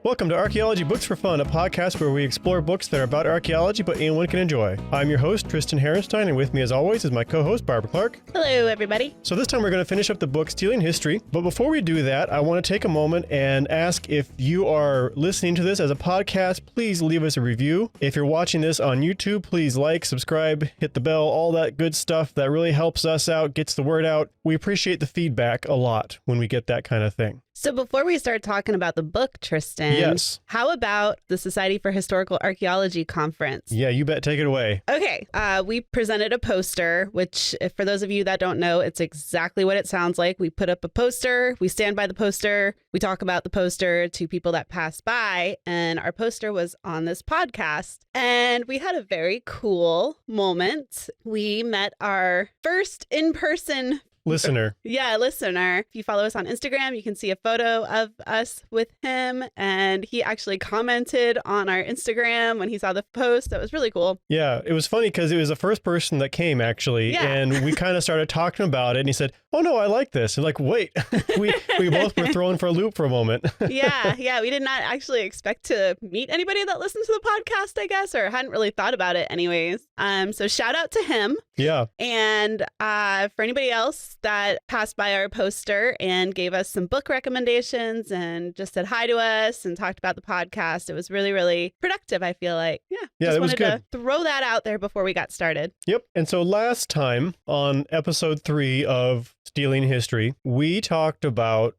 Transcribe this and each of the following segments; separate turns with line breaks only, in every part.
Welcome to Archaeology Books for Fun, a podcast where we explore books that are about archaeology but anyone can enjoy. I'm your host, Tristan Harenstein, and with me as always is my co-host, Barbara Clark.
Hello, everybody.
So this time we're going to finish up the book Stealing History, but before we do that, I want to take a moment and ask if you are listening to this as a podcast, please leave us a review. If you're watching this on YouTube, please like, subscribe, hit the bell, all that good stuff. That really helps us out, gets the word out. We appreciate the feedback a lot when we get that kind of thing.
So before we start talking about the book, Tristan,
yes,
how about the Society for Historical Archaeology conference?
Yeah, you bet. Take it away.
Okay. We presented a poster, which for those of you that don't know, it's exactly what it sounds like. We put up a poster, we stand by the poster, we talk about the poster to people that pass by, and our poster was on this podcast. And we had a very cool moment. We met our first in-person
listener.
Yeah, listener. If you follow us on Instagram, you can see a photo of us with him. And he actually commented on our Instagram when he saw the post. That was really cool.
Yeah, it was funny because it was the first person that came, actually.
Yeah.
And we kind of started talking about it. And he said, oh, no, I like this. And like, wait, we both were thrown for a loop for a moment.
Yeah. We did not actually expect to meet anybody that listened to the podcast, I guess, or hadn't really thought about it anyways. So shout out to him.
Yeah.
And for anybody else that passed by our poster and gave us some book recommendations and just said hi to us and talked about the podcast. It was really, really productive, I feel like. Yeah,
it was good.
To throw that out there before we got started.
Yep. And so last time on episode 3 of Stealing History, we talked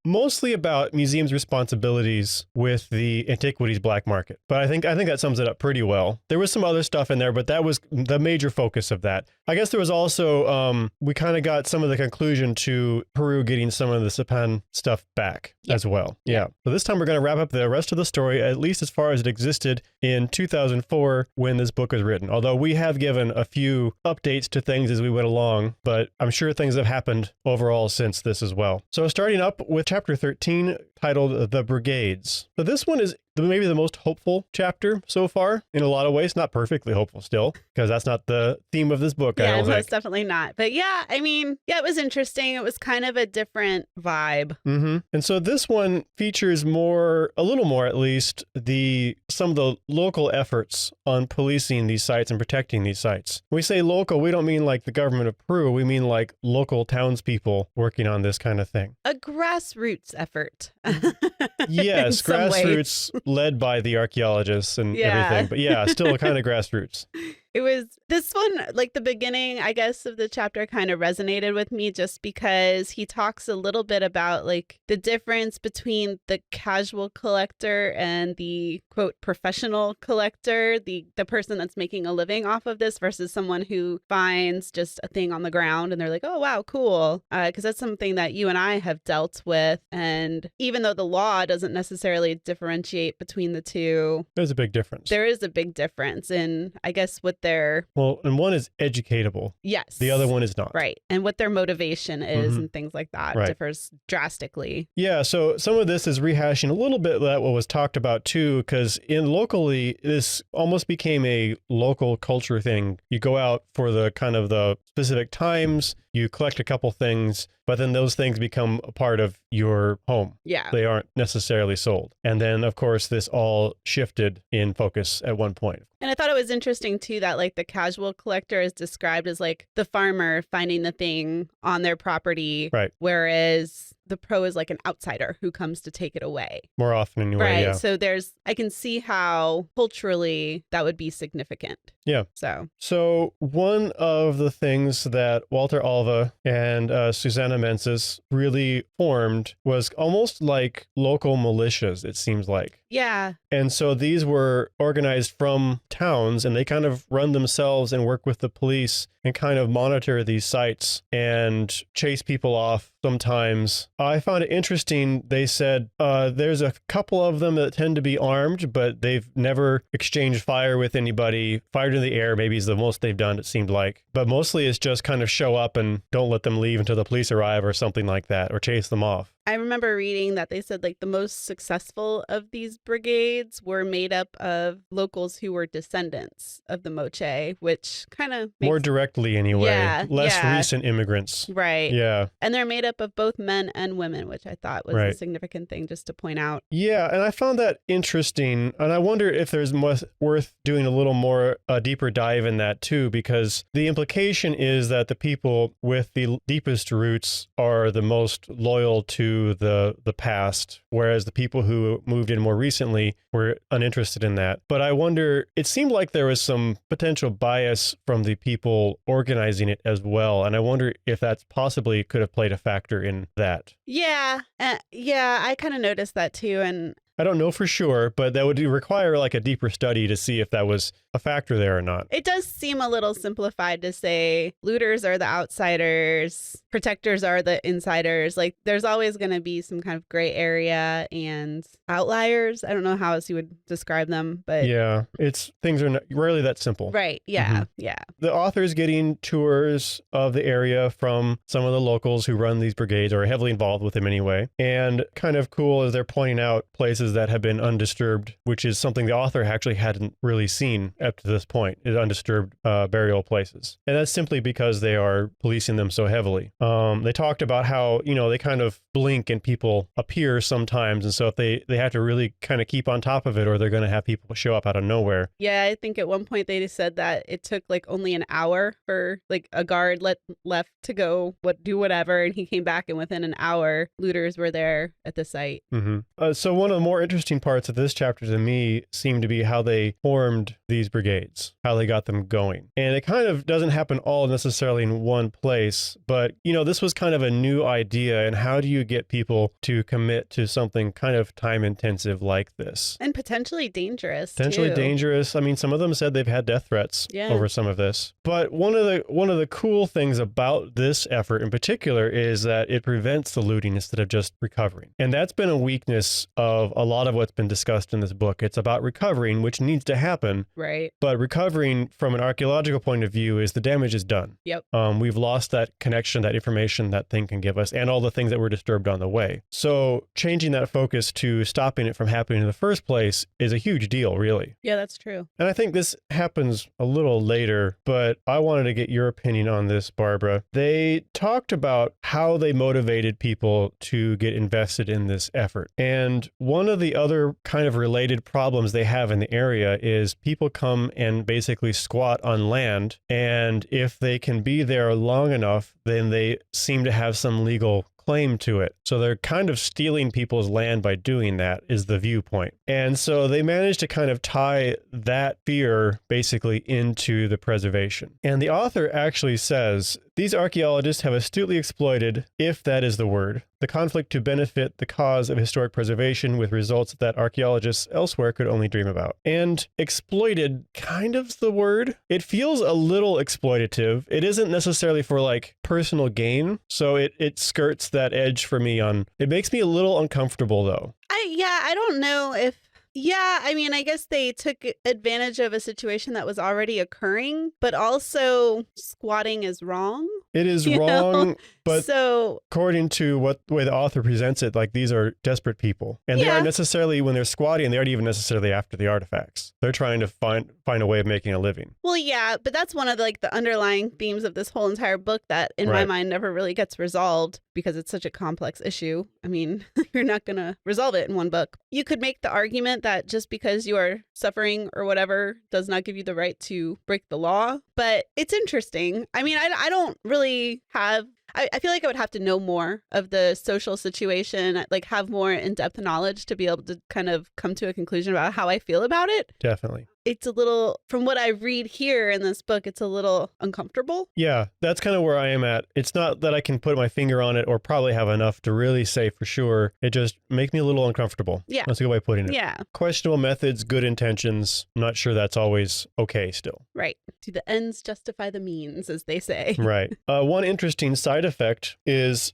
mostly about museums' responsibilities with the antiquities black market. But I think that sums it up pretty well. There was some other stuff in there, but that was the major focus of that. I guess there was also, we kind of got some of the conclusion to Peru getting some of the Sipán stuff back as well. Yeah. So this time we're going to wrap up the rest of the story, at least as far as it existed in 2004 when this book was written. Although we have given a few updates to things as we went along, but I'm sure things have happened overall since this as well. So starting up with chapter 13, titled The Brigades. So this one is maybe the most hopeful chapter so far in a lot of ways. Not perfectly hopeful still, because that's not the theme of this book.
Yeah, most definitely not. But yeah, I mean, it was interesting. It was kind of a different vibe.
Mm-hmm. And so this one features a little more at least, some of the local efforts on policing these sites and protecting these sites. When we say local, we don't mean like the government of Peru. We mean like local townspeople working on this kind of thing.
A grassroots effort.
Yes, grassroots led by the archaeologists and everything. But yeah, still kind of grassroots.
It was this one, like the beginning, I guess, of the chapter kind of resonated with me just because he talks a little bit about like the difference between the casual collector and the quote professional collector, the person that's making a living off of this versus someone who finds just a thing on the ground and they're like, oh, wow, cool. Because that's something that you and I have dealt with. And even though the law doesn't necessarily differentiate between the two,
there's a big difference.
There is a big difference in, I guess, what their...
Well, and one is educatable.
Yes.
The other one is not.
Right. And what their motivation is and things like that differs drastically.
Yeah. So some of this is rehashing a little bit that what was talked about too, because locally, this almost became a local culture thing. You go out for the kind of the specific times, you collect a couple things, but then those things become a part of your home.
Yeah.
They aren't necessarily sold. And then, of course, this all shifted in focus at one point.
And I thought it was interesting, too, that like the casual collector is described as like the farmer finding the thing on their property.
Right.
Whereas the pro is like an outsider who comes to take it away.
More often anyway.
Right.
Yeah.
So I can see how culturally that would be significant.
Yeah. So one of the things that Walter Alva and Susanna Menses really formed was almost like local militias, it seems like.
Yeah.
And so these were organized from towns and they kind of run themselves and work with the police and kind of monitor these sites and chase people off sometimes. I found it interesting. They said there's a couple of them that tend to be armed, but they've never exchanged fire with anybody. Fired in the air maybe is the most they've done, it seemed like. But mostly it's just kind of show up and don't let them leave until the police arrive or something like that, or chase them off.
I remember reading that they said like the most successful of these brigades were made up of locals who were descendants of the Moche, which kind of
more directly anyway.
Yeah,
Less
yeah.
recent immigrants.
Right.
Yeah.
And they're made up of both men and women, which I thought was a significant thing just to point out.
Yeah, and I found that interesting. And I wonder if there's worth doing a little more deeper dive in that too, because the implication is that the people with the deepest roots are the most loyal to the past, whereas the people who moved in more recently were uninterested in that. But I wonder, it seemed like there was some potential bias from the people organizing it as well. And I wonder if that's possibly could have played a factor in that.
Yeah. Yeah, I kind of noticed that too. And
I don't know for sure, but that would require like a deeper study to see if that was a factor there or not.
It does seem a little simplified to say looters are the outsiders, protectors are the insiders. Like there's always going to be some kind of gray area and outliers. I don't know how else you would describe them, but
yeah, things are rarely that simple.
Right. Yeah. Yeah.
The author's getting tours of the area from some of the locals who run these brigades or are heavily involved with them anyway. And kind of cool is they're pointing out places that have been undisturbed, which is something the author actually hadn't really seen up to this point, is undisturbed burial places. And that's simply because they are policing them so heavily. They talked about how, they kind of blink and people appear sometimes. And so if they have to really kind of keep on top of it, or they're going to have people show up out of nowhere.
Yeah, I think at one point they just said that it took like only an hour for like a guard left to go do whatever. And he came back and within an hour, looters were there at the site.
So one of the more interesting parts of this chapter to me seemed to be how they formed these brigades, how they got them going. And it kind of doesn't happen all necessarily in one place, but this was kind of a new idea. And how do you get people to commit to something kind of time intensive like this?
And potentially dangerous.
Potentially dangerous. I mean, some of them said they've had death threats over some of this. But one of the cool things about this effort in particular is that it prevents the looting instead of just recovering. And that's been a weakness of a lot of what's been discussed in this book. It's about recovering, which needs to happen.
Right.
But recovering from an archaeological point of view is the damage is done.
Yep.
We've lost that connection, that information that thing can give us, and all the things that were disturbed on the way. So changing that focus to stopping it from happening in the first place is a huge deal, really.
Yeah, that's true.
And I think this happens a little later, but I wanted to get your opinion on this, Barbara. They talked about how they motivated people to get invested in this effort. And one of the other kind of related problems they have in the area is people come and basically squat on land. And if they can be there long enough, then they seem to have some legal claim to it. So they're kind of stealing people's land by doing that, is the viewpoint. And so they managed to kind of tie that fear basically into the preservation. And the author actually says, these archaeologists have astutely exploited, if that is the word, the conflict to benefit the cause of historic preservation with results that archaeologists elsewhere could only dream about. And exploited kind of's the word. It feels a little exploitative. It isn't necessarily for like personal gain. So it skirts that edge for me on, it makes me a little uncomfortable though.
I don't know if I mean, I guess they took advantage of a situation that was already occurring, but also squatting is wrong.
It is wrong, but
so,
according to the way the author presents it, like these are desperate people. And they aren't necessarily, when they're squatting, they aren't even necessarily after the artifacts. They're trying to find a way of making a living.
Well, yeah, but that's one of the underlying themes of this whole entire book that in my mind never really gets resolved because it's such a complex issue. I mean, you're not going to resolve it in one book. You could make the argument that just because you are suffering or whatever does not give you the right to break the law, but it's interesting. I mean, I don't really have I feel like I would have to know more of the social situation, like have more in-depth knowledge to be able to kind of come to a conclusion about how I feel about it.
Definitely.
It's a little, from what I read here in this book, it's a little uncomfortable.
Yeah, that's kind of where I am at. It's not that I can put my finger on it or probably have enough to really say for sure. It just makes me a little uncomfortable.
Yeah.
That's a good way of putting it.
Yeah.
Questionable methods, good intentions. I'm not sure that's always okay still.
Right. Do the ends justify the means, as they say.
Right. One interesting side effect is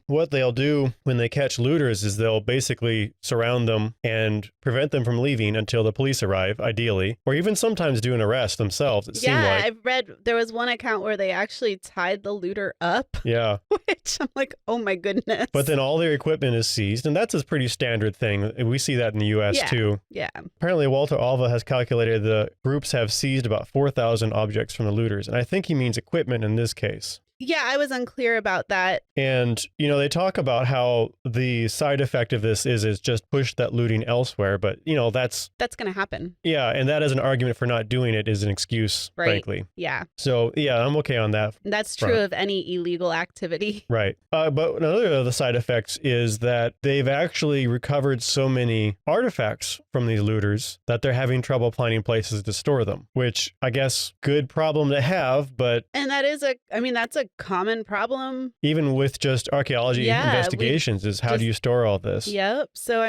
what they'll do when they catch looters is they'll basically surround them and prevent them from leaving until the police arrive, ideally. immediately, or even sometimes do an arrest themselves, it seemed like.
I've read there was one account where they actually tied the looter up.
Yeah.
Which I'm like, oh my goodness.
But then all their equipment is seized, and that's a pretty standard thing. We see that in the U.S. too.
Yeah.
Apparently, Walter Alva has calculated the groups have seized about 4,000 objects from the looters, and I think he means equipment in this case.
Yeah, I was unclear about that.
And, they talk about how the side effect of this is just push that looting elsewhere. But, that's
going to happen.
Yeah. And that as an argument for not doing it is an excuse, frankly.
Yeah.
So, yeah, I'm okay on that.
That's true of any illegal activity.
Right. But another of the side effects is that they've actually recovered so many artifacts from these looters that they're having trouble finding places to store them, which I guess good problem to have. But
and that's a common problem.
Even with just archaeology investigations is how do you store all this?
Yep. So,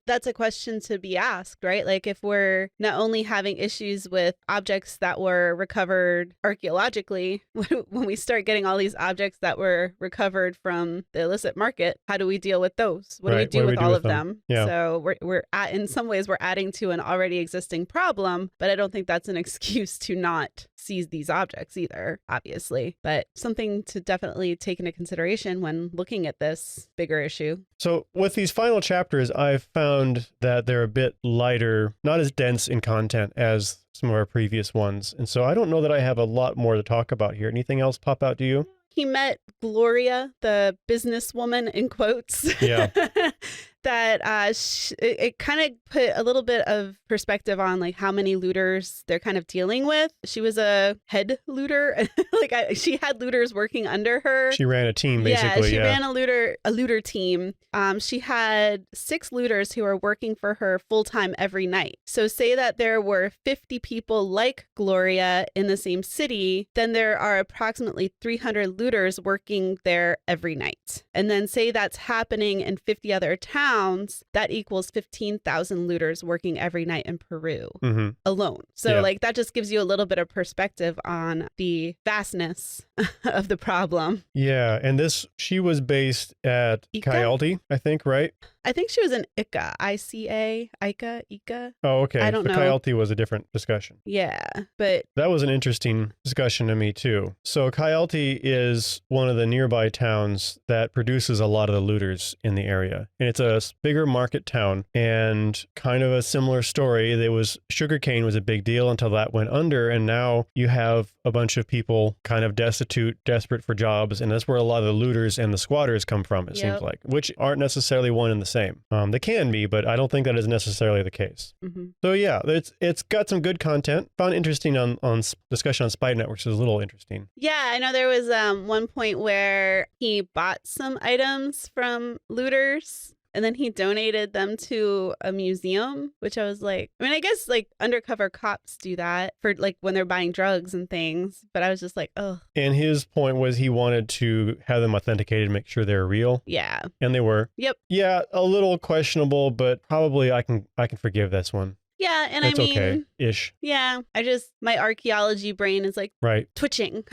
that's a question to be asked, right? Like if we're not only having issues with objects that were recovered archaeologically, when we start getting all these objects that were recovered from the illicit market, how do we deal with those? What do we do with all of them?
Yeah.
So in some ways we're adding to an already existing problem, but I don't think that's an excuse to not seize these objects either, obviously. But something to definitely take into consideration when looking at this bigger issue.
So with these final chapters, I've found that they're a bit lighter, not as dense in content as some of our previous ones. And so I don't know that I have a lot more to talk about here. Anything else pop out to you?
He met Gloria, the businesswoman, in quotes.
Yeah.
That it kind of put a little bit of perspective on like how many looters they're kind of dealing with. She was a head looter. She had looters working under her.
She ran a team, basically.
She ran a looter team. She had 6 looters who were working for her full-time every night. So say that there were 50 people like Gloria in the same city, then there are approximately 300 looters working there every night. And then say that's happening in 50 other towns, that equals 15,000 looters working every night in Peru alone. So that just gives you a little bit of perspective on the vastness of the problem.
Yeah. And she was based at Archaeology, I think, right?
I think she was in Ica, Ica.
Oh, okay.
I don't know.
Coyote was a different discussion.
Yeah, but
that was an interesting discussion to me too. So Coyote is one of the nearby towns that produces a lot of the looters in the area. And it's a bigger market town and kind of a similar story. Sugarcane was a big deal until that went under. And now you have a bunch of people kind of destitute, desperate for jobs. And that's where a lot of the looters and the squatters come from, it seems like, which aren't necessarily one and the same. They can be, but I don't think that is necessarily the case. So yeah, it's got some good content. Found interesting on discussion on spy networks is a little interesting.
Yeah, I know there was one point where he bought some items from looters and then he donated them to a museum, which I was like, I guess like undercover cops do that for like when they're buying drugs and things. But I was just like, oh.
And his point was he wanted to have them authenticated, make sure they're real.
Yeah.
And they were.
Yep.
Yeah, a little questionable, but probably I can forgive this one.
Yeah, and
it's okay-ish.
Yeah, my archaeology brain is like twitching.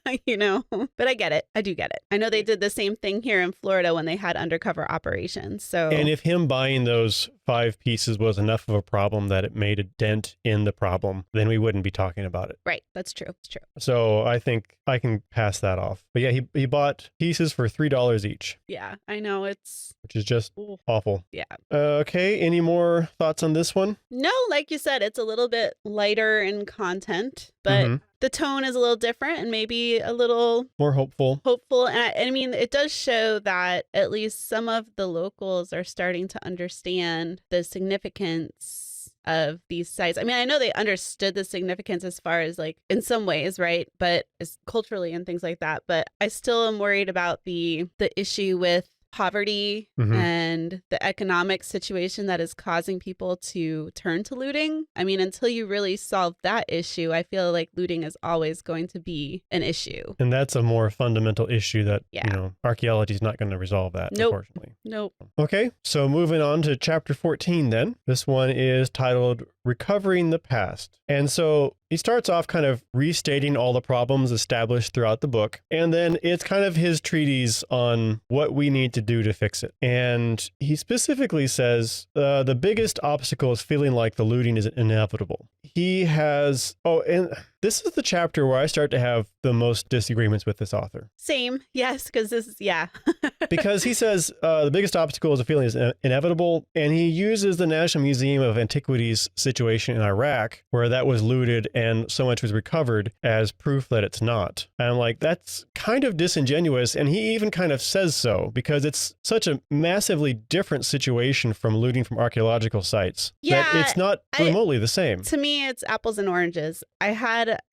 But I get it. I do get it. I know they did the same thing here in Florida when they had undercover operations. So,
and if him buying those 5 pieces was enough of a problem that it made a dent in the problem, then we wouldn't be talking about it.
Right. That's true. It's true.
So I think I can pass that off. But yeah, he bought pieces for $3 each.
Yeah, I know.
Which is just awful.
Yeah.
Okay. Any more thoughts on this one?
No, like you said, it's a little bit lighter in content, but the tone is a little different and maybe a little
more hopeful.
And it does show that at least some of the locals are starting to understand the significance of these sites. I know they understood the significance as far as like in some ways, right? But it's culturally and things like that. But I still am worried about the issue with poverty and the economic situation that is causing people to turn to looting. Until you really solve that issue, I feel like looting is always going to be an issue.
And that's a more fundamental issue that, archaeology is not going to resolve that, unfortunately.
Nope.
Okay, so moving on to chapter 14 then. This one is titled Recovering the Past. And so he starts off kind of restating all the problems established throughout the book. And then it's kind of his treatise on what we need to do to fix it. And he specifically says the biggest obstacle is feeling like the looting is inevitable. He has, and this is the chapter where I start to have the most disagreements with this author.
Same. Yes, because this is, yeah.
Because he says the biggest obstacle is a feeling is inevitable. And he uses the National Museum of Antiquities situation in Iraq, where that was looted and so much was recovered, as proof that it's not. And I'm like, that's kind of disingenuous. And he even kind of says so, because it's such a massively different situation from looting from archaeological sites.
Yeah,
that it's not remotely the same.
To me, it's apples and oranges.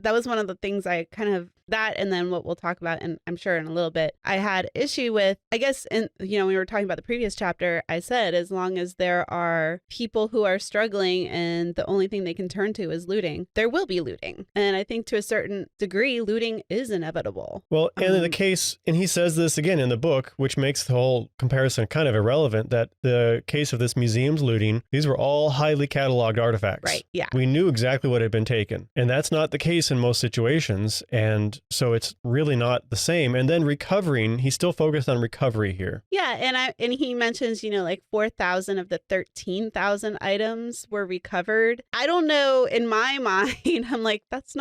That was one of the things I kind of, that and then what we'll talk about, and I'm sure in a little bit, I had issue with, I guess, and we were talking about the previous chapter, I said, as long as there are people who are struggling and the only thing they can turn to is looting, there will be looting. And I think to a certain degree, looting is inevitable.
Well, and in the case, and he says this again in the book, which makes the whole comparison kind of irrelevant, that the case of this museum's looting, these were all highly cataloged artifacts.
Right, yeah.
We knew exactly what had been taken. And that's not the case in most situations. And so it's really not the same. And then recovering, he's still focused on recovery here.
Yeah, and he mentions, like 4,000 of the 13,000 items were recovered. I don't know, in my mind, I'm like, that's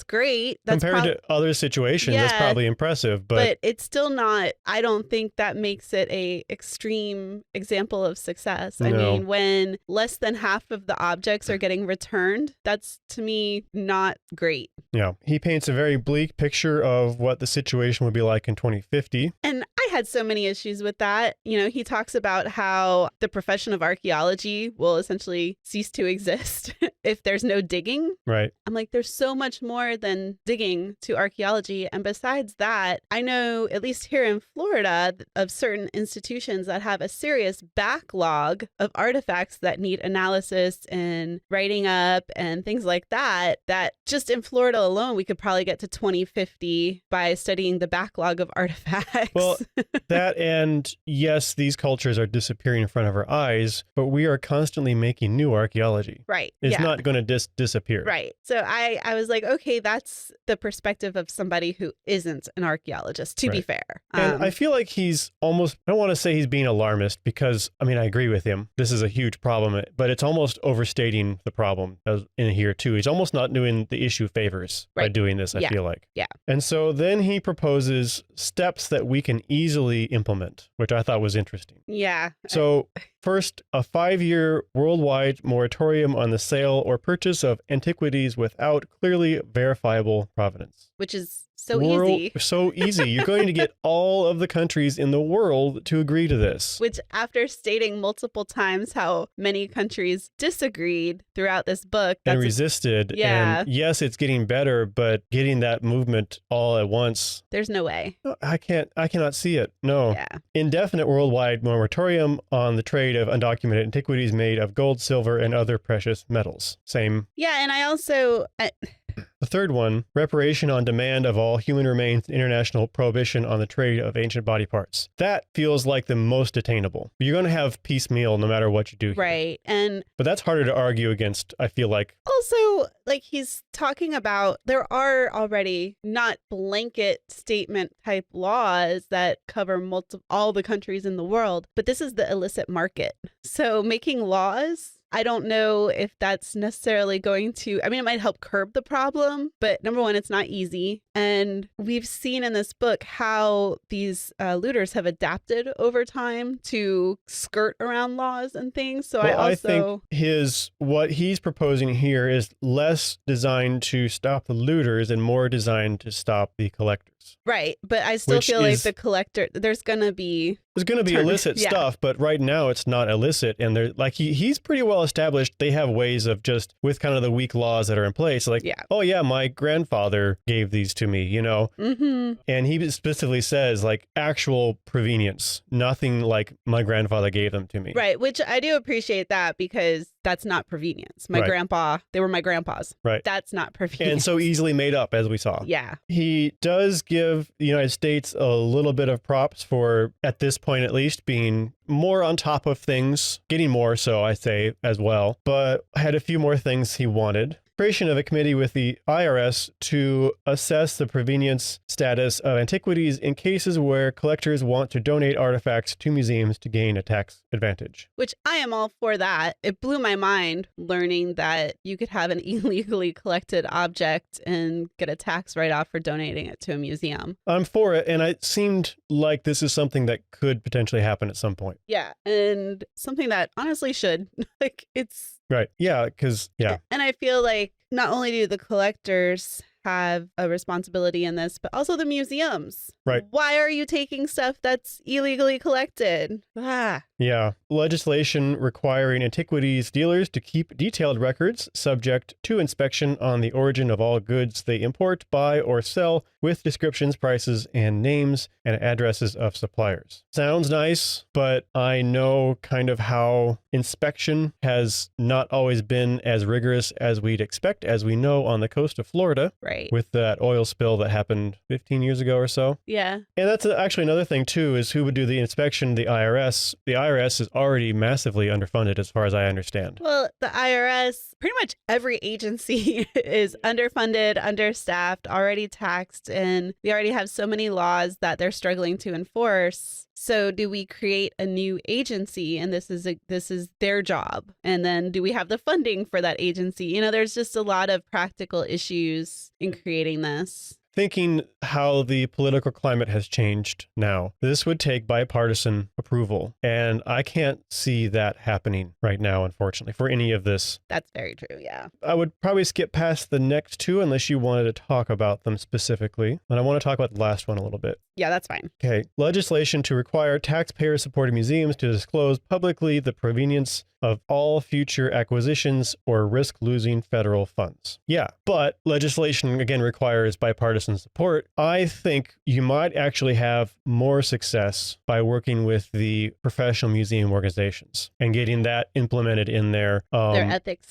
great. That's
compared to other situations, that's probably impressive. But
it's still not, I don't think that makes it a extreme example of success. I mean, when less than half of the objects are getting returned, that's, to me, not great.
Yeah, he paints a very bleak picture of what the situation would be like in 2050.
And I had so many issues with that. He talks about how the profession of archaeology will essentially cease to exist if there's no digging.
Right.
I'm like, there's so much more than digging to archaeology. And besides that, I know, at least here in Florida, of certain institutions that have a serious backlog of artifacts that need analysis and writing up and things like that, that just in Florida alone, we could probably get to 2050 by studying the backlog of artifacts.
Well, that, and yes, these cultures are disappearing in front of our eyes, but we are constantly making new archaeology.
Right.
It's not going to disappear.
Right. So I was like, okay, that's the perspective of somebody who isn't an archaeologist, to be fair.
And I feel like he's almost, I don't want to say he's being alarmist, because, I mean, I agree with him. This is a huge problem, but it's almost overstating the problem in here too. He's almost not doing the issue favors by doing this, I feel like.
Yeah.
And so then he proposes steps that we can easily implement, which I thought was interesting.
Yeah.
So first, a 5-year worldwide moratorium on the sale or purchase of antiquities without clearly verifiable provenance.
Which is so easy.
So easy. You're going to get all of the countries in the world to agree to this.
Which, after stating multiple times how many countries disagreed throughout this book.
And resisted.
Yeah.
And yes, it's getting better, but getting that movement all at once.
There's no way.
I cannot see it. No.
Yeah.
Indefinite worldwide moratorium on the trade of undocumented antiquities made of gold, silver, and other precious metals. Same.
Yeah. And I also...
The third one, reparation on demand of all human remains, and international prohibition on the trade of ancient body parts. That feels like the most attainable. You're going to have piecemeal no matter what you do here.
Right.
But that's harder to argue against, I feel like.
Also, like, he's talking about, there are already not blanket statement type laws that cover all the countries in the world, but this is the illicit market. So making laws, I don't know if that's necessarily going to, I mean, it might help curb the problem, but number one, it's not easy. And we've seen in this book how these looters have adapted over time to skirt around laws and things. So I
think what he's proposing here is less designed to stop the looters and more designed to stop the collectors.
Right. But I still feel like the collector, there's going to be
illicit stuff, but right now it's not illicit. And they're like, he's pretty well established. They have ways of just, with kind of the weak laws that are in place, like, oh yeah, my grandfather gave these to me,
Mm-hmm.
And he specifically says, like, actual provenience, nothing like my grandfather gave them to me.
Right. Which I do appreciate that, because that's not provenience. My grandpa, they were my grandpa's.
Right.
That's not provenience.
And so easily made up, as we saw.
Yeah.
He does give the United States a little bit of props for, at this point at least, being more on top of things, getting more so, I say, as well, but had a few more things he wanted. creation of a committee with the IRS to assess the provenience status of antiquities in cases where collectors want to donate artifacts to museums to gain a tax advantage.
Which I am all for that. It blew my mind learning that you could have an illegally collected object and get a tax write-off for donating it to a museum.
I'm for it, and it seemed like this is something that could potentially happen at some point.
Yeah, and something that honestly should. Like, it's...
Right. Yeah, because, yeah.
And I feel like not only do the collectors have a responsibility in this, but also the museums.
Right.
Why are you taking stuff that's illegally collected?
Yeah. Legislation requiring antiquities dealers to keep detailed records subject to inspection on the origin of all goods they import, buy, or sell, with descriptions, prices, and names and addresses of suppliers. Sounds nice, but I know kind of how inspection has not always been as rigorous as we'd expect, as we know on the coast of Florida.
Right.
With that oil spill that happened 15 years ago or so.
Yeah.
And that's actually another thing, too, is who would do the inspection? The IRS. The IRS is already massively underfunded, as far as I understand.
Well, the IRS, pretty much every agency is underfunded, understaffed, already taxed, and we already have so many laws that they're struggling to enforce. So do we create a new agency, and this is their job? And then do we have the funding for that agency? You know, there's just a lot of practical issues in creating this.
Thinking how the political climate has changed now, this would take bipartisan approval. And I can't see that happening right now, unfortunately, for any of this.
That's very true, yeah.
I would probably skip past the next two unless you wanted to talk about them specifically. And I want to talk about the last one a little bit.
Yeah, that's fine.
Okay. Legislation to require taxpayer-supported museums to disclose publicly the provenience of all future acquisitions or risk losing federal funds. Yeah, but legislation, again, requires bipartisan support. I think you might actually have more success by working with the professional museum organizations and getting that implemented in their ethics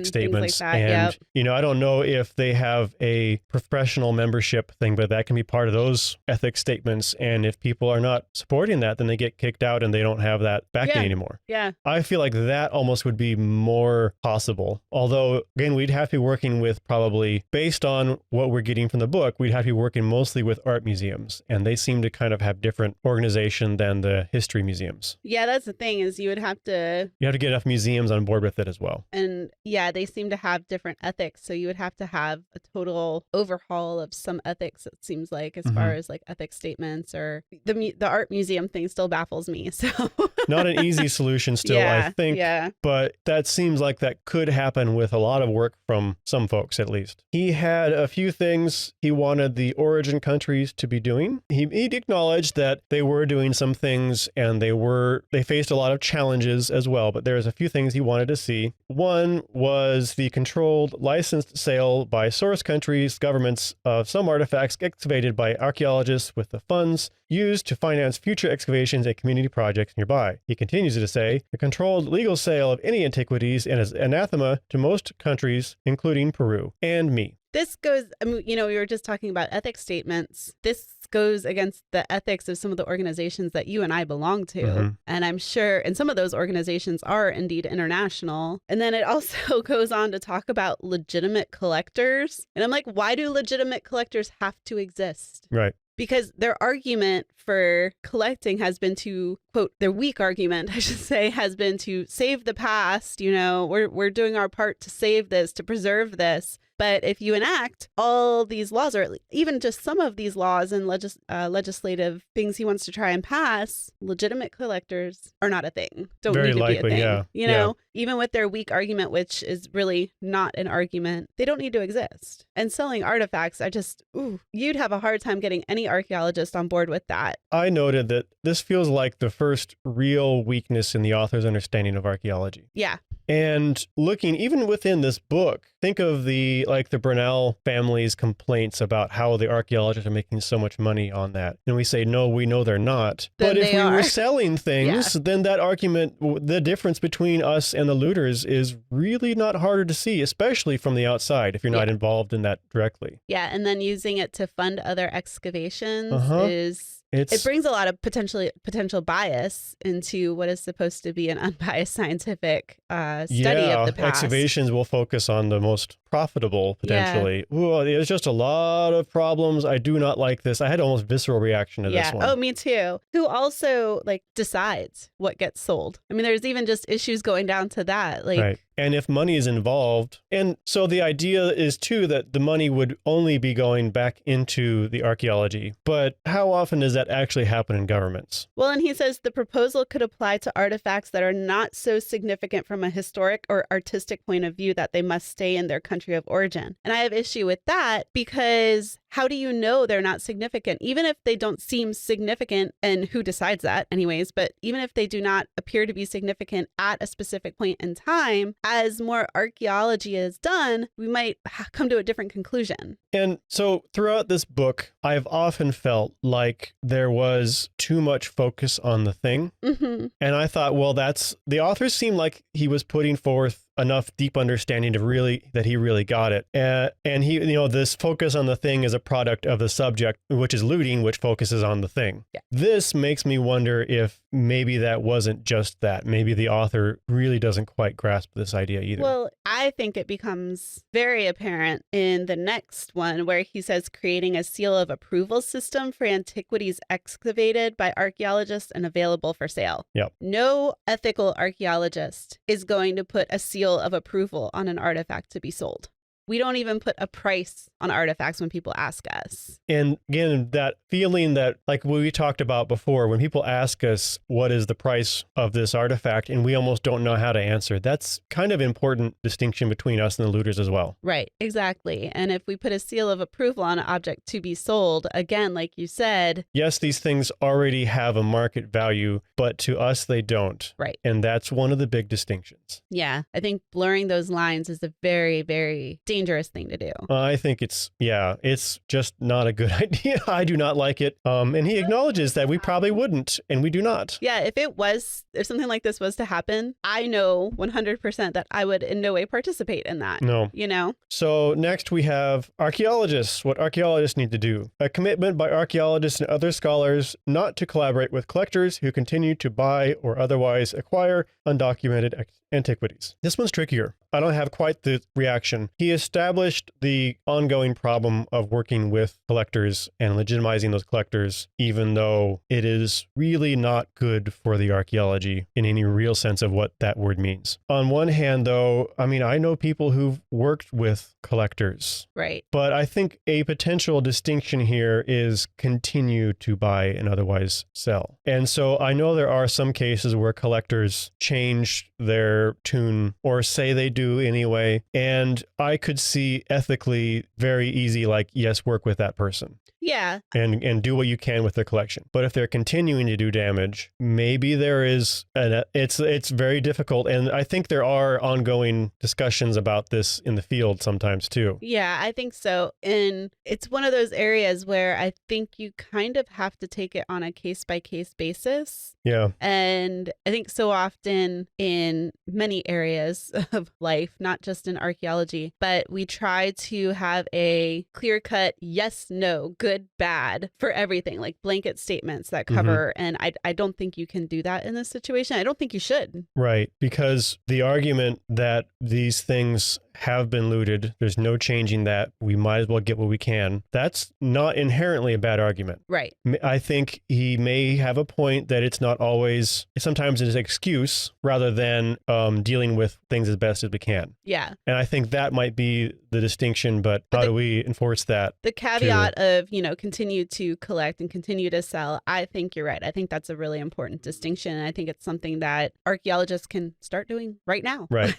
statements.
Like that.
And, you know, I don't know if they have a professional membership thing, but that can be part of those ethics statements. And if people are not supporting that, then they get kicked out and they don't have that backing anymore.
Yeah.
I feel like that almost would be more possible. Although, again, we'd have to be working with probably, based on what we're getting from the book, we'd have to be working mostly with art museums. And they seem to kind of have different organization than the history museums.
Yeah, that's the thing, is you have to
get enough museums on board with it as well.
And yeah, they seem to have different ethics. So you would have to have a total overhaul of some ethics, it seems like, as far as like ethics statements, or the art museum thing still baffles me. So
not an easy solution still, I think.
Yeah.
But that seems like that could happen with a lot of work from some folks, at least. He had a few things he wanted the origin countries to be doing. He acknowledged that they were doing some things and they faced a lot of challenges as well, but there's a few things he wanted to see. One was the controlled, licensed sale by source countries, governments of some artifacts excavated by archaeologists with the funds used to finance future excavations and community projects nearby. He continues to say, the controlled legal sale of any antiquities and is anathema to most countries, including Peru and me.
This goes, I mean, you know, we were just talking about ethics statements. This goes against the ethics of some of the organizations that you and I belong to. And I'm sure, and some of those organizations are indeed international. And then it also goes on to talk about legitimate collectors. And I'm like, why do legitimate collectors have to exist?
Right.
Because their argument for collecting has been to, quote, their weak argument, I should say, has been to save the past. You know, we're doing our part to save this, to preserve this. But if you enact all these laws, or even just some of these laws and legislative things he wants to try and pass, legitimate collectors are not a thing. Don't
Very
need to
likely,
be a thing.
yeah.
You know, even with their weak argument, which is really not an argument, they don't need to exist. And selling artifacts, you'd have a hard time getting any archaeologist on board with that.
I noted that this feels like the first real weakness in the author's understanding of archaeology.
Yeah.
And looking even within this book, think of the Brunel family's complaints about how the archaeologists are making so much money on that. And we say, no, we know they're not.
Then
but if we
are.
were selling things, then that argument, the difference between us and the looters is really not harder to see, especially from the outside if you're not involved in that directly.
Yeah. And then using it to fund other excavations it brings a lot of potential bias into what is supposed to be an unbiased scientific study of the past.
Excavations will focus on the most profitable potentially. Ooh, there's just a lot of problems. I do not like this. I had almost visceral reaction to this one.
Oh, me too. Who also like decides what gets sold? I mean, there's even just issues going down to that. Like,
right. And if money is involved, and so the idea is too that the money would only be going back into the archaeology. But how often does that actually happen in governments?
Well, and he says the proposal could apply to artifacts that are not so significant from a historic or artistic point of view that they must stay in their country of origin. And I have issue with that because how do you know they're not significant? Even if they don't seem significant, and who decides that anyways, but even if they do not appear to be significant at a specific point in time, as more archaeology is done, we might come to a different conclusion.
And so throughout this book, I've often felt like there was too much focus on the thing.
Mm-hmm.
And I thought, well, the author seemed like he was putting forth enough deep understanding that he really got it. And he, this focus on the thing is a product of the subject, which is looting, which focuses on the thing.
Yeah.
This makes me wonder if maybe that wasn't just that. Maybe the author really doesn't quite grasp this idea either.
Well, I think it becomes very apparent in the next one where he says creating a seal of approval system for antiquities excavated by archaeologists and available for sale.
Yep.
No ethical archaeologist is going to put a seal of approval on an artifact to be sold. We don't even put a price on artifacts when people ask us.
And again, that feeling that, like we talked about before, when people ask us, what is the price of this artifact? And we almost don't know how to answer. That's kind of important distinction between us and the looters as well.
Right, exactly. And if we put a seal of approval on an object to be sold, again, like you said.
Yes, these things already have a market value, but to us, they don't.
Right.
And that's one of the big distinctions.
Yeah, I think blurring those lines is a very, very dangerous thing to do.
I think it's just not a good idea. I do not like it. And he acknowledges that we probably wouldn't, and we do not.
Yeah, if something like this was to happen, I know 100% that I would in no way participate in that.
No. So next we have archaeologists, what archaeologists need to do. A commitment by archaeologists and other scholars not to collaborate with collectors who continue to buy or otherwise acquire undocumented antiquities. This one's trickier. I don't have quite the reaction. He established the ongoing problem of working with collectors and legitimizing those collectors, even though it is really not good for the archaeology in any real sense of what that word means. On one hand, though, I mean, I know people who've worked with collectors.
Right.
But I think a potential distinction here is continue to buy and otherwise sell. And so I know there are some cases where collectors change their tune or say they do anyway. And I could see ethically very easy, like, yes, work with that person.
Yeah.
And do what you can with their collection. But if they're continuing to do damage, maybe there is it's very difficult. And I think there are ongoing discussions about this in the field sometimes too.
Yeah, I think so. And it's one of those areas where I think you kind of have to take it on a case by case basis.
Yeah.
And I think so often in many areas of life, not just in archaeology, but we try to have a clear cut yes, no, good, bad for everything, like blanket statements that cover. And I don't think you can do that in this situation. I don't think you should.
Right. Because the argument that these things have been looted, there's no changing that, we might as well get what we can, that's not inherently a bad argument.
Right.
I think he may have a point that it's not always, sometimes it's an excuse rather than dealing with things as best as we can.
Yeah.
And I think that might be the distinction, but how do we enforce that?
The caveat of, continue to collect and continue to sell, I think you're right. I think that's a really important distinction. And I think it's something that archaeologists can start doing right now.
Right.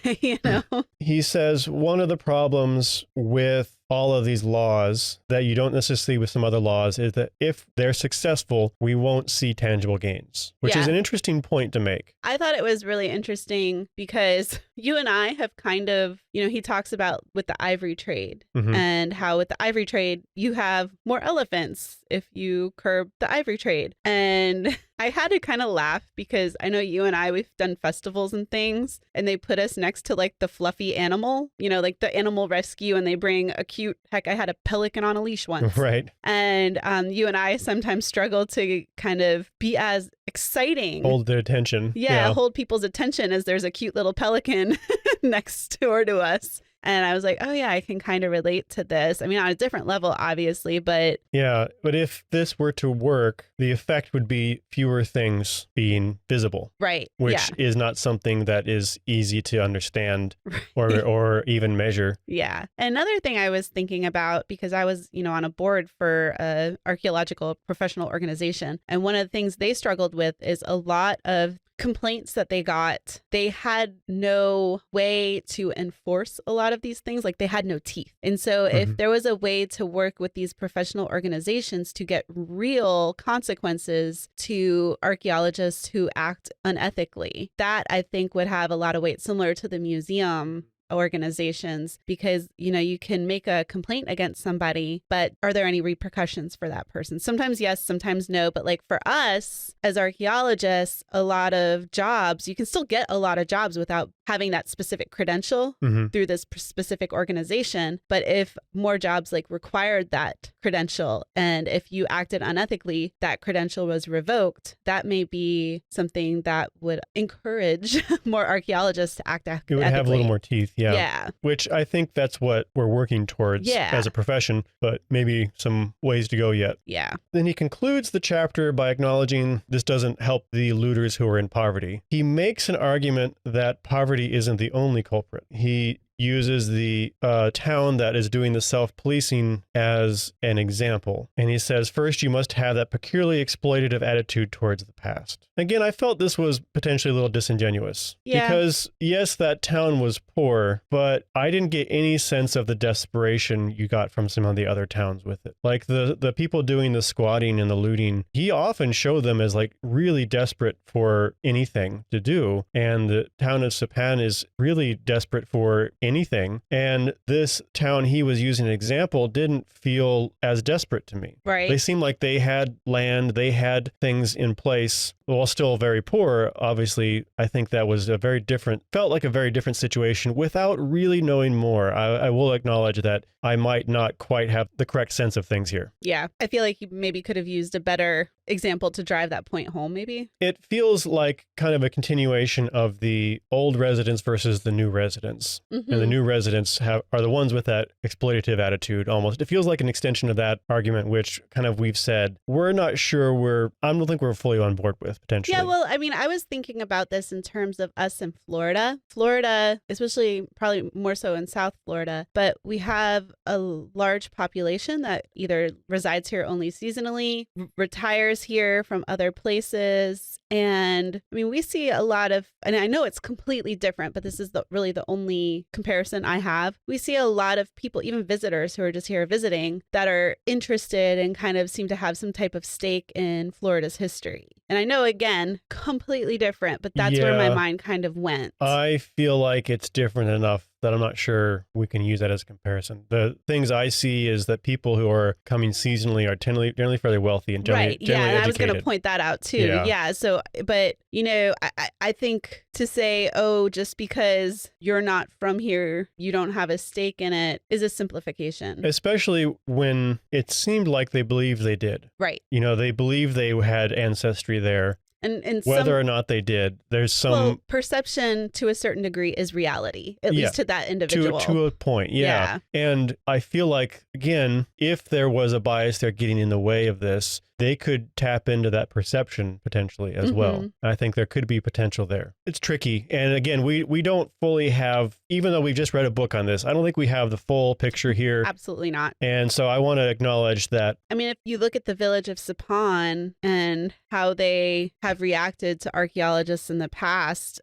He says one of the problems with all of these laws that you don't necessarily see with some other laws is that if they're successful, we won't see tangible gains, which is an interesting point to make.
I thought it was really interesting because you and I have kind of, he talks about with the ivory trade and how with the ivory trade, you have more elephants if you curb the ivory trade. And I had to kind of laugh because I know you and I, we've done festivals and things, and they put us next to like the fluffy animal, like the animal rescue, and they bring a cute, heck, I had a pelican on a leash once.
Right.
And you and I sometimes struggle to kind of be as exciting.
Hold their attention.
Yeah, hold people's attention as there's a cute little pelican next door to us. And I was like, oh yeah, I can kind of relate to this. I mean, on a different level, obviously, but
Yeah, but if this were to work, the effect would be fewer things being visible.
right.
Which
Yeah.
is not something that is easy to understand or even measure.
Yeah. Another thing I was thinking about, because I was, on a board for a archaeological professional organization, and one of the things they struggled with is a lot of complaints that they got. They had no way to enforce a lot of these things. Like, they had no teeth. And so if there was a way to work with these professional organizations to get real consequences to archaeologists who act unethically, that I think would have a lot of weight, similar to the museum organizations, because you can make a complaint against somebody, but are there any repercussions for that person? Sometimes yes, sometimes no. But like for us as archaeologists, a lot of jobs, you can still get a lot of jobs without having that specific credential through this specific organization. But if more jobs like required that credential, and if you acted unethically, that credential was revoked, that may be something that would encourage more archaeologists to act ethically.
It would have a little more teeth. Yeah.
Yeah.
Which I think that's what we're working towards as a profession, but maybe some ways to go yet.
Yeah.
Then he concludes the chapter by acknowledging this doesn't help the looters who are in poverty. He makes an argument that poverty isn't the only culprit. He uses the town that is doing the self-policing as an example. And he says, first, you must have that peculiarly exploitative attitude towards the past. Again, I felt this was potentially a little disingenuous.
Yeah.
Because, yes, that town was poor, but I didn't get any sense of the desperation you got from some of the other towns with it. Like the people doing the squatting and the looting, he often showed them as like really desperate for anything to do. And the town of Sipán is really desperate for anything. And this town he was using an example didn't feel as desperate to me.
Right.
They seemed like they had land, they had things in place. While still very poor, obviously, I think that was felt like a very different situation without really knowing more. I will acknowledge that I might not quite have the correct sense of things here.
Yeah. I feel like you maybe could have used a better example to drive that point home, maybe.
It feels like kind of a continuation of the old residents versus the new residents. And the new residents are the ones with that exploitative attitude almost. It feels like an extension of that argument, which kind of we've said, we're not sure I don't think we're fully on board with potentially.
Yeah, well, I mean, I was thinking about this in terms of us in Florida. Florida, especially probably more so in South Florida, but we have a large population that either resides here only seasonally, retires here from other places. And I mean, we see a lot of, and I know it's completely different, but this is really the only comparison I have. We see a lot of people, even visitors who are just here visiting, that are interested and kind of seem to have some type of stake in Florida's history. And I know, again, completely different, but that's where my mind kind of went.
I feel like it's different enough that I'm not sure we can use that as a comparison. The things I see is that people who are coming seasonally are generally fairly wealthy and generally
yeah, and
educated.
I was going to point that out too. Yeah. So, but I think to say, oh, just because you're not from here, you don't have a stake in it, is a simplification.
Especially when it seemed like they believed they did.
Right.
They believed they had ancestry there.
And
whether or not they did, there's some
perception to a certain degree is reality, at least to that individual.
To a point, yeah. And I feel like, again, if there was a bias there getting in the way of this, they could tap into that perception potentially as well. I think there could be potential there. It's tricky. And again, we don't fully have, even though we've just read a book on this, I don't think we have the full picture here.
Absolutely not.
And so I want to acknowledge that.
I mean, if you look at the village of Sipán and how they have reacted to archaeologists in the past,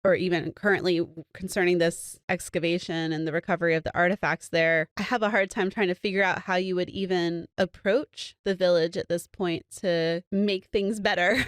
or even currently concerning this excavation and the recovery of the artifacts there, I have a hard time trying to figure out how you would even approach the village at this point to make things better.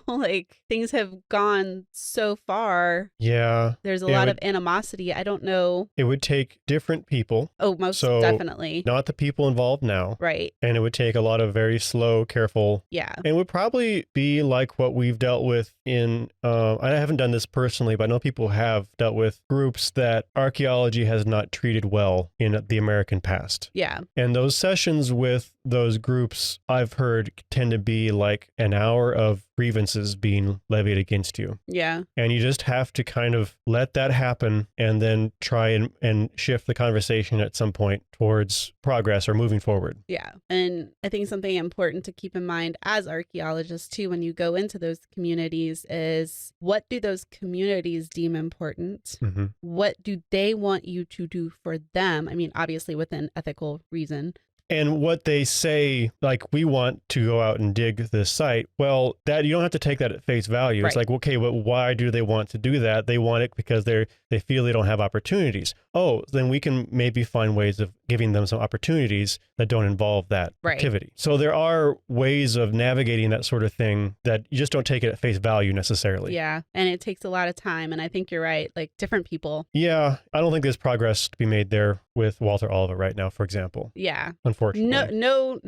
Like things have gone so far.
Yeah.
There's a lot of animosity. I don't know.
It would take different people.
Oh, most definitely.
Not the people involved now.
Right.
And it would take a lot of very slow, careful.
Yeah.
And it would probably be like what we've dealt with in, I haven't done this personally, but I know people have dealt with groups that archaeology has not treated well in the American past.
Yeah.
And those sessions with those groups, I've heard, tend to be like an hour of grievances being levied against you.
Yeah.
And you just have to kind of let that happen and then try and shift the conversation at some point towards progress or moving forward.
Yeah. And I think something important to keep in mind as archaeologists too, when you go into those communities, is what do those communities deem important?
Mm-hmm.
What do they want you to do for them? I mean, obviously within ethical reason.
And what they say, like, we want to go out and dig this site. Well, that you don't have to take that at face value.
Right.
It's like, okay, but why do they want to do that? They want it because they feel they don't have opportunities. Oh, then we can maybe find ways of giving them some opportunities that don't involve that activity. So there are ways of navigating that sort of thing that you just don't take it at face value necessarily.
Yeah. And it takes a lot of time. And I think you're right. Like different people.
Yeah. I don't think there's progress to be made there with Walter Oliva right now, for example.
Yeah.
Unfortunately.
No,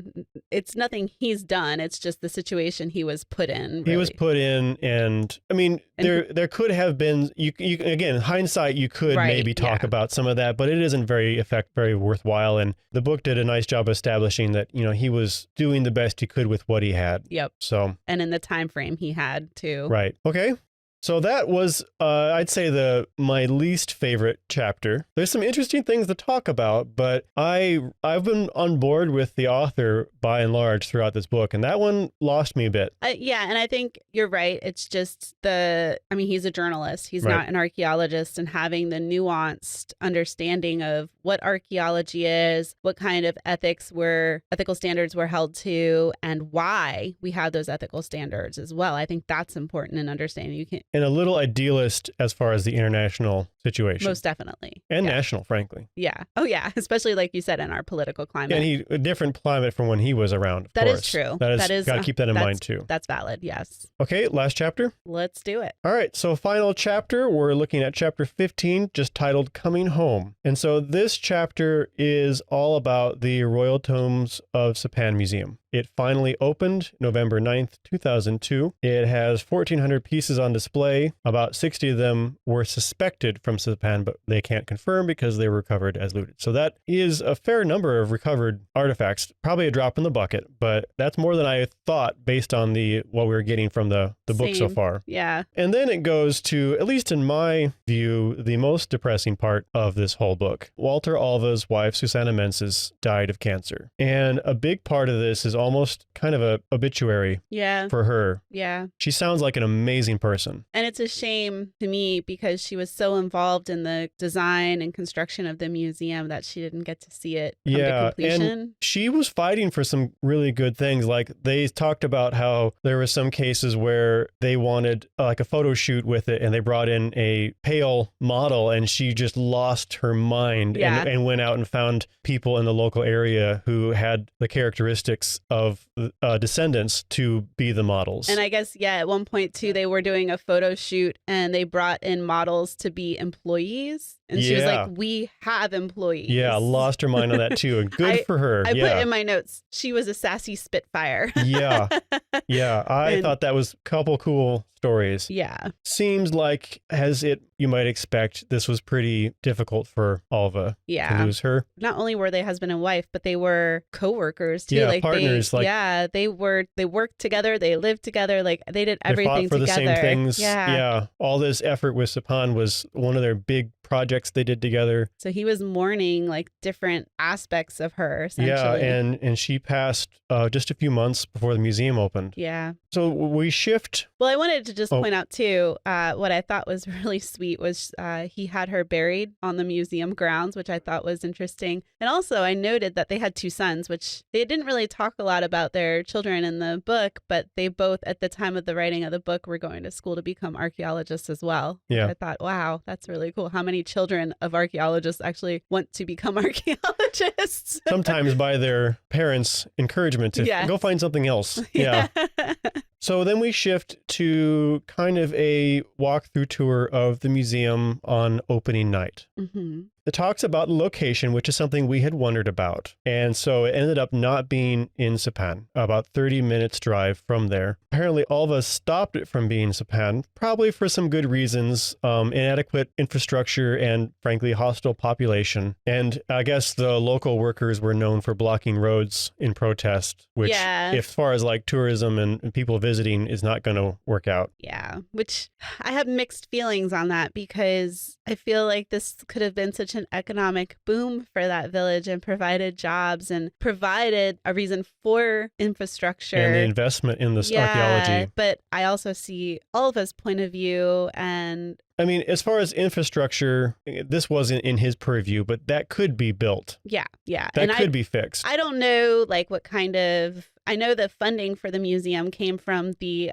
it's nothing he's done. It's just the situation he was put in. Really.
He was put in, and I mean, there could have been, you again, hindsight, you could maybe talk about some of that, but it isn't very worthwhile. And the book did a nice job establishing that, you know, he was doing the best he could with what he had.
Yep.
So.
And in the time frame he had too.
Right. Okay. So that was, I'd say, my least favorite chapter. There's some interesting things to talk about, but I've been on board with the author by and large throughout this book, and that one lost me a bit.
Yeah, and I think you're right. It's just he's a journalist. He's not an archaeologist, and having the nuanced understanding of what archaeology is, what kind of ethical standards we're held to, and why we have those ethical standards as well. I think that's important in understanding.
And a little idealist as far as the international situation.
Most definitely.
And national, frankly.
Yeah. Oh, yeah. Especially like you said, in our political climate.
And a different climate from when he was around, of
course.
That
is true.
That is got to keep that in mind, too.
That's valid, yes.
Okay, last chapter.
Let's do it.
All right, so final chapter. We're looking at chapter 15, just titled Coming Home. And so this chapter is all about the Royal Tombs of Sipán Museum. It finally opened November 9th, 2002. It has 1,400 pieces on display. About 60 of them were suspected from Sipán, but they can't confirm because they were recovered as looted. So that is a fair number of recovered artifacts. Probably a drop in the bucket, but that's more than I thought based on what we were getting from the book so far.
Yeah.
And then it goes to, at least in my view, the most depressing part of this whole book. Walter Oliva's wife, Susanna Menses, died of cancer. And a big part of this is almost kind of a obituary for her.
Yeah.
She sounds like an amazing person.
And it's a shame to me because she was so involved in the design and construction of the museum that she didn't get to see it come to completion.
And she was fighting for some really good things. Like they talked about how there were some cases where they wanted like a photo shoot with it and they brought in a pale model and she just lost her mind and went out and found people in the local area who had the characteristics of descendants to be the models.
And I guess, at one point too, they were doing a photo shoot and they brought in models to be employees. And she was like, we have employees.
Yeah, lost her mind on that too. And good for her.
I put in my notes, she was a sassy Spitfire.
Yeah. I thought that was a couple cool stories.
Yeah.
Seems like, as you might expect, this was pretty difficult for Oliva to lose her.
Not only were they husband and wife, but they were co-workers too.
Yeah, partners.
They worked together, they lived together, like they did everything together.
They fought for the same things. Yeah. All this effort with Sipán was one of their big projects they did together.
So he was mourning like different aspects of her, essentially.
Yeah, and she passed just a few months before the museum opened.
Yeah.
So we shift.
Well, I wanted to just point out too, what I thought was really sweet was he had her buried on the museum grounds, which I thought was interesting. And also I noted that they had 2 sons, which they didn't really talk a lot about their children in the book, but they both at the time of the writing of the book were going to school to become archaeologists as well.
Yeah.
I thought, wow, that's really cool. How many children of archaeologists actually want to become archaeologists?
Sometimes by their parents' encouragement to go find something else. Yeah. So then we shift to kind of a walkthrough tour of the museum on opening night.
Mm-hmm.
it talks about location, which is something we had wondered about. And so it ended up not being in Sipán, about 30 minutes drive from there. Apparently, all of us stopped it from being Sipán, probably for some good reasons, inadequate infrastructure and, frankly, hostile population. And I guess the local workers were known for blocking roads in protest, which, as far as like tourism and people visiting, is not going to work out.
Yeah, which I have mixed feelings on that, because I feel like this could have been such an economic boom for that village and provided jobs and provided a reason for infrastructure.
And the investment in this archaeology.
But I also see Ulva's point of view, and
I mean, as far as infrastructure, this wasn't in his purview, but that could be built.
Yeah.
That could be fixed.
I don't know, like, what kind of... I know the funding for the museum came from the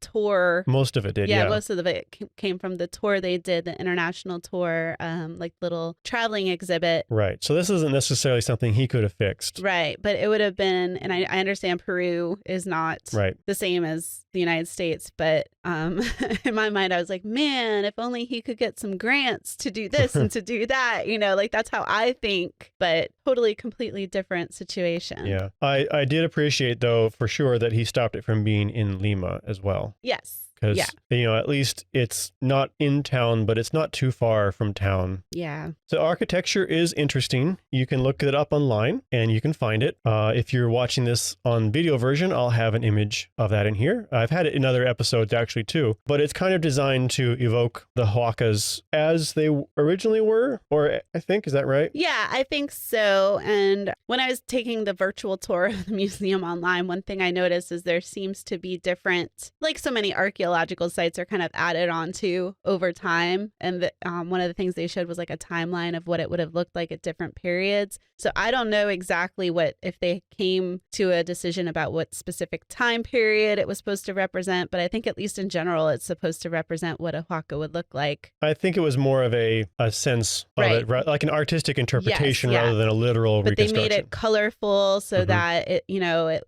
tour.
Most of it did, yeah.
Most of it came from the tour they did, the international tour, like little traveling exhibit.
Right. So this isn't necessarily something he could have fixed.
Right. But it would have been, and I understand Peru is not the same as the United States, but in my mind, I was like, man, if only he could get some grants to do this and to do that, like that's how I think, but totally, completely different situation.
Yeah. I did appreciate, though, for sure, that he stopped it from being in Lima as well.
Yes.
Because, at least it's not in town, but it's not too far from town.
Yeah.
So architecture is interesting. You can look it up online and you can find it. If you're watching this on video version, I'll have an image of that in here. I've had it in other episodes actually too, but it's kind of designed to evoke the huacas as they originally were, or I think, is that right?
Yeah, I think so. And when I was taking the virtual tour of the museum online, one thing I noticed is there seems to be different, like so many archaeological sites are kind of added onto over time. And one of the things they showed was like a timeline of what it would have looked like at different periods. So I don't know exactly if they came to a decision about what specific time period it was supposed to represent, but I think at least in general, it's supposed to represent what a huaca would look like.
I think it was more of a sense of it, like an artistic interpretation rather than a literal reconstruction.
But they made it colorful so that it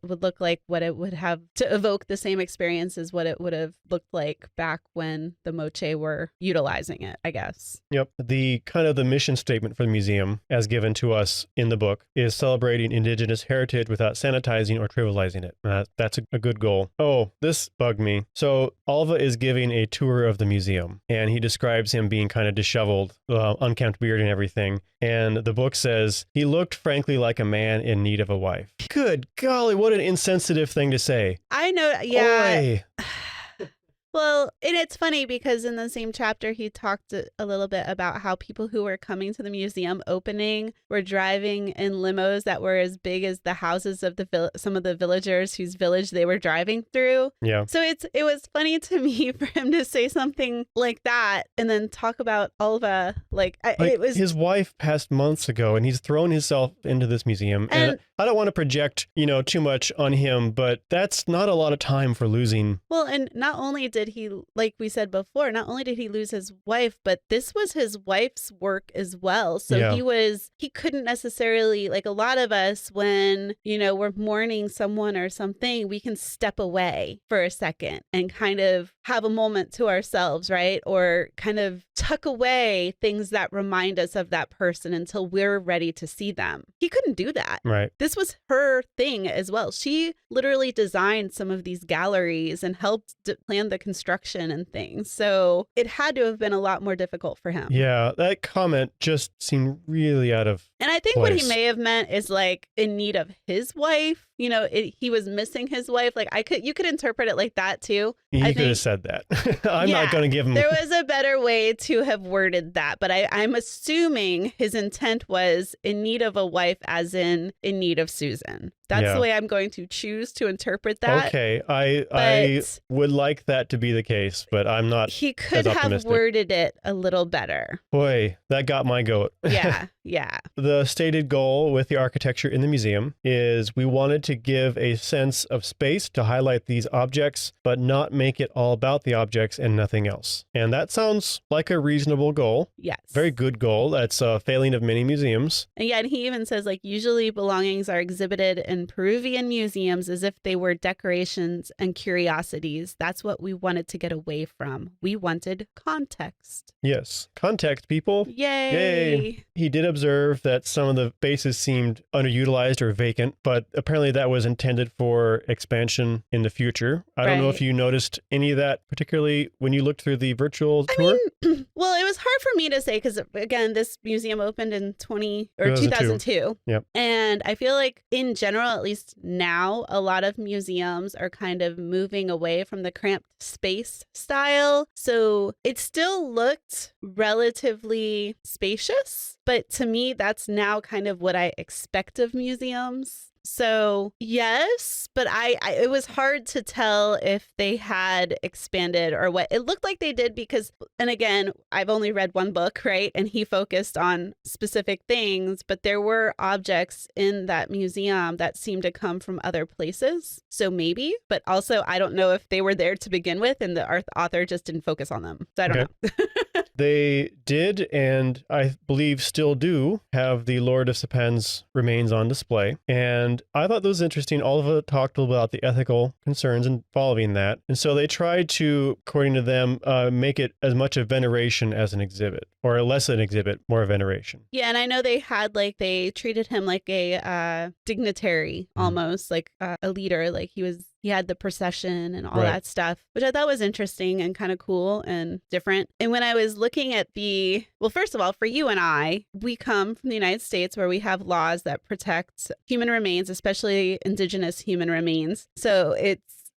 would look like what it would have to evoke the same experience as what it would have looked like back when the Moche were utilizing it, I guess.
Yep. The mission statement for the museum, as given to us in the book, is celebrating Indigenous heritage without sanitizing or trivializing it. That's a good goal. Oh, this bugged me. So Alva is giving a tour of the museum, and he describes him being kind of disheveled, unkempt beard and everything. And the book says, he looked frankly like a man in need of a wife. Good golly, what an insensitive thing to say.
I know, yeah.
Oy.
Well, and it's funny because in the same chapter, he talked a little bit about how people who were coming to the museum opening were driving in limos that were as big as the houses of some of the villagers whose village they were driving through.
Yeah.
So it was funny to me for him to say something like that and then talk about Alva. It was
his wife passed months ago, and he's thrown himself into this museum. And I don't want to project, too much on him, but that's not a lot of time for losing.
Well, and not only did he, like we said before, not only did he lose his wife, but this was his wife's work as well. So he couldn't necessarily, like a lot of us, when, we're mourning someone or something, we can step away for a second and kind of have a moment to ourselves, right? Or kind of tuck away things that remind us of that person until we're ready to see them. He couldn't do that.
Right.
This was her thing as well. She literally designed some of these galleries and helped plan the construction and things. So it had to have been a lot more difficult for him.
Yeah, that comment just seemed really out of
And I think
place.
What he may have meant is like in need of his wife. He was missing his wife. Like you could interpret it like that too.
He could have said that. I'm not going to give him.
There was a better way to have worded that, but I'm assuming his intent was in need of a wife, as in need of Susan. That's the way I'm going to choose to interpret that.
Okay, I would like that to be the case, but I'm not.
He could have worded it a little better.
Boy, that got my goat.
Yeah.
The stated goal with the architecture in the museum is we wanted to give a sense of space to highlight these objects, but not make it all about the objects and nothing else. And that sounds like a reasonable goal.
Yes.
Very good goal. That's a failing of many museums.
And yeah, and he even says, like, usually belongings are exhibited in Peruvian museums as if they were decorations and curiosities. That's what we wanted to get away from. We wanted context.
Yes. Context, people.
Yay.
He did observe that some of the spaces seemed underutilized or vacant, but apparently that was intended for expansion in the future. I don't know if you noticed any of that, particularly when you looked through the virtual tour.
Well, it was hard for me to say because, again, this museum opened in 2002.
Yep.
And I feel like in general, at least now, a lot of museums are kind of moving away from the cramped space style. So it still looked relatively spacious, but to me, that's now kind of what I expect of museums. So yes, but it was hard to tell if they had expanded or what. It looked like they did because, and again, I've only read one book, right? And he focused on specific things, but there were objects in that museum that seemed to come from other places. So maybe, but also I don't know if they were there to begin with and the author just didn't focus on them. So I don't know.
They did, and I believe still do, have the Lord of Sipán's remains on display. And I thought that was interesting. All of it talked about the ethical concerns involving that. And so they tried to, according to them, make it as much a veneration as an exhibit, or less an exhibit, more a veneration.
Yeah, and I know they treated him like a dignitary, almost like a leader, like he had the procession and all that stuff, which I thought was interesting and kind of cool and different. And when I was looking at well, first of all, for you and I, we come from the United States where we have laws that protect human remains, especially indigenous human remains. So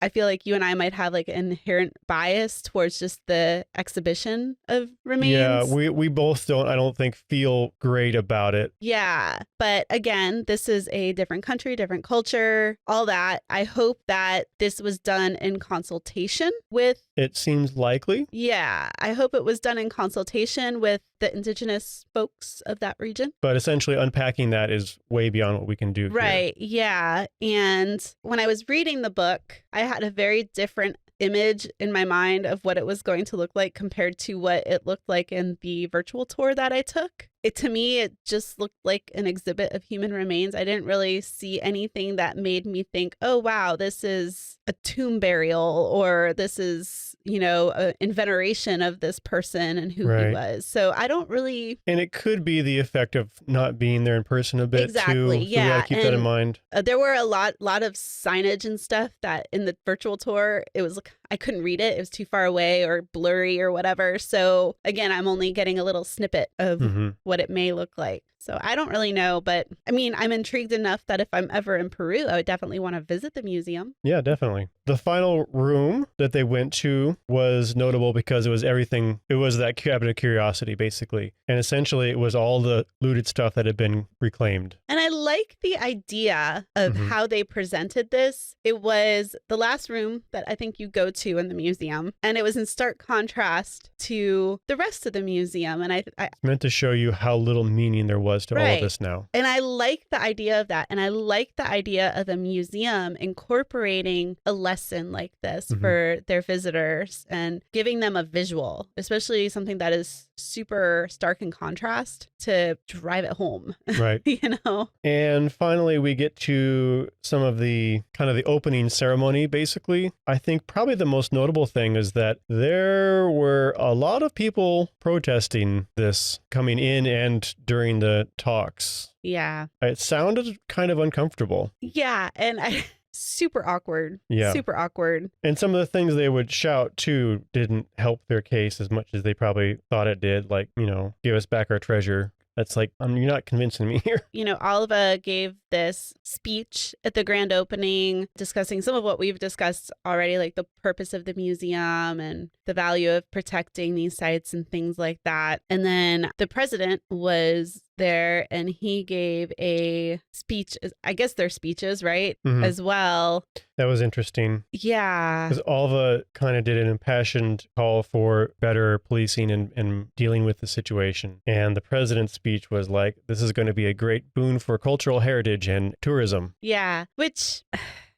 I feel like you and I might have like an inherent bias towards just the exhibition of remains.
Yeah, we both I don't think, feel great about it.
Yeah. But again, this is a different country, different culture, all that. I hope that this was done in consultation with.
It seems likely.
Yeah. I hope it was done in consultation with the indigenous folks of that region.
But essentially unpacking that is way beyond what we can do.
Right. Here. Yeah. And when I was reading the book, I had a very different image in my mind of what it was going to look like compared to what it looked like in the virtual tour that I took. To me, it just looked like an exhibit of human remains. I didn't really see anything that made me think, oh, wow, this is a tomb burial, or this is, in veneration of this person and who he was. So I don't really. And
it could be the effect of not being there in person a bit, too. So
yeah.
We got to keep that in mind.
There were a lot of signage and stuff that in the virtual tour, it was I couldn't read it. It was too far away or blurry or whatever. So again, I'm only getting a little snippet of what it may look like. So I don't really know, but I mean, I'm intrigued enough that if I'm ever in Peru, I would definitely want to visit the museum.
Yeah, definitely. The final room that they went to was notable because it was everything. It was that cabinet of curiosity, basically. And essentially, it was all the looted stuff that had been reclaimed.
And I like the idea of how they presented this. It was the last room that I think you go to in the museum, and it was in stark contrast to the rest of the museum. And I
it's meant to show you how little meaning there was to all of this now.
And I like the idea of that. And I like the idea of a museum incorporating a lesson like this for their visitors and giving them a visual, especially something that is super stark in contrast, to drive it home.
Right. And finally, we get to some of the kind of the opening ceremony, basically. I think probably the most notable thing is that there were a lot of people protesting this coming in and during the talks.
Yeah.
It sounded kind of uncomfortable.
Yeah. And super awkward.
Yeah.
Super awkward.
And some of the things they would shout, too, didn't help their case as much as they probably thought it did. Like, give us back our treasure. That's like, you're not convincing me here.
Oliva gave this speech at the grand opening discussing some of what we've discussed already, like the purpose of the museum and the value of protecting these sites and things like that. And then the president was there and he gave a speech. I guess they're speeches, right? As well.
That was interesting.
Yeah.
Because Alva kind of did an impassioned call for better policing and dealing with the situation. And the president's speech was like, this is going to be a great boon for cultural heritage and tourism.
Yeah. Which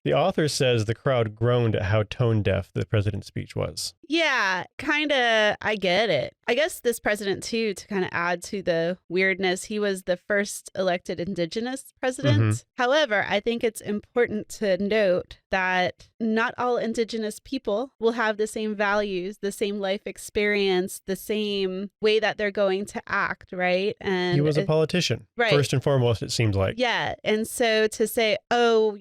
The author says the crowd groaned at how tone deaf the president's speech was.
Yeah, kind of. I get it. I guess this president, too, to kind of add to the weirdness, he was the first elected indigenous president. However, I think it's important to note that not all indigenous people will have the same values, the same life experience, the same way that they're going to act, right? And
he was a politician,
right.
First and foremost, it seems like.
Yeah. And so to say, oh,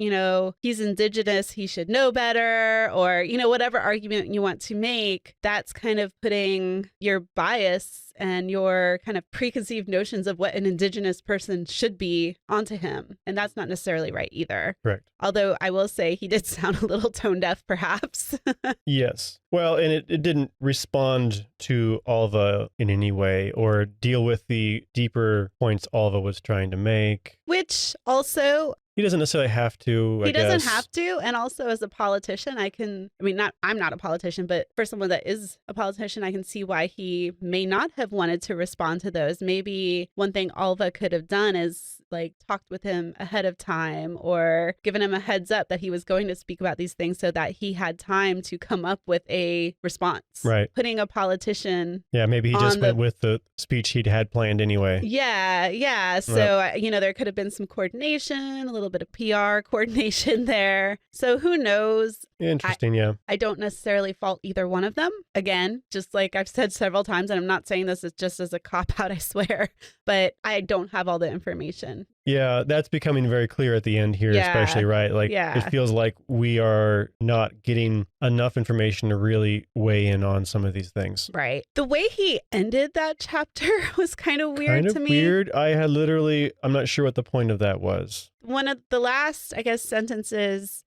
he's indigenous, he should know better, or, whatever argument you want to make, that's kind of putting your bias and your kind of preconceived notions of what an indigenous person should be onto him. And that's not necessarily right either.
Correct.
Although I will say he did sound a little tone deaf, perhaps.
Yes. Well, and it didn't respond to Alva in any way or deal with the deeper points Alva was trying to make.
Which also...
He doesn't necessarily have to, I guess.
He doesn't have to. And also as a politician, I'm not a politician, but for someone that is a politician, I can see why he may not have wanted to respond to those. Maybe one thing Alva could have done is talked with him ahead of time or given him a heads up that he was going to speak about these things so that he had time to come up with a response.
Right.
Putting a politician.
Yeah, maybe he just went with the speech he'd had planned anyway.
Yeah. So, there could have been some coordination, a little bit of PR coordination there. So who knows?
Interesting, yeah.
I don't necessarily fault either one of them. Again, just like I've said several times, and I'm not saying this is just as a cop-out, I swear, but I don't have all the information.
Yeah, that's becoming very clear at the end here, especially, right? It feels like we are not getting enough information to really weigh in on some of these things.
Right. The way he ended that chapter was kind of weird to me.
I'm not sure what the point of that was.
One of the last, sentences,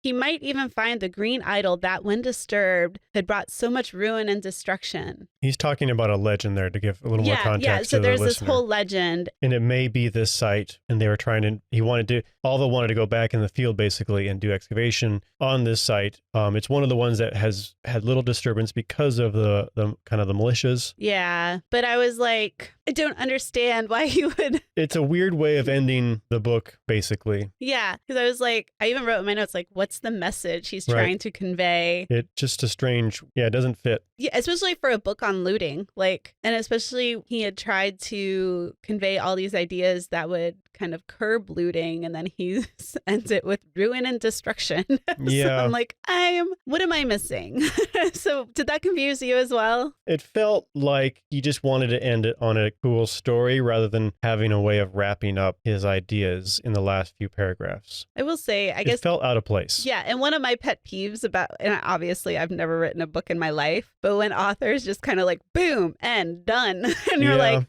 he might even find the green idol that, when disturbed, had brought so much ruin and destruction.
He's talking about a legend there to give a little more context to the listener.
So there's this whole legend.
And it may be this site, and they were Alva wanted to go back in the field, basically, and do excavation on this site. It's one of the ones that has had little disturbance because of the kind of the militias.
Yeah, but I was like, I don't understand why he would.
It's a weird way of ending the book, basically.
Yeah, because I was like, I even wrote in my notes, what's the message he's trying to convey?
It doesn't fit.
Yeah, especially for a book on looting, and especially he had tried to convey all these ideas that would kind of curb looting, and then he ends it with ruin and destruction.
Yeah.
So I'm like, what am I missing? So did that confuse you as well?
It felt like he just wanted to end it on a cool story rather than having a way of wrapping up his ideas in the last few paragraphs.
I will say, I guess
it felt out of place.
Yeah, and one of my pet peeves and obviously I've never written a book in my life, but when authors just kind of boom, and done. And you're like,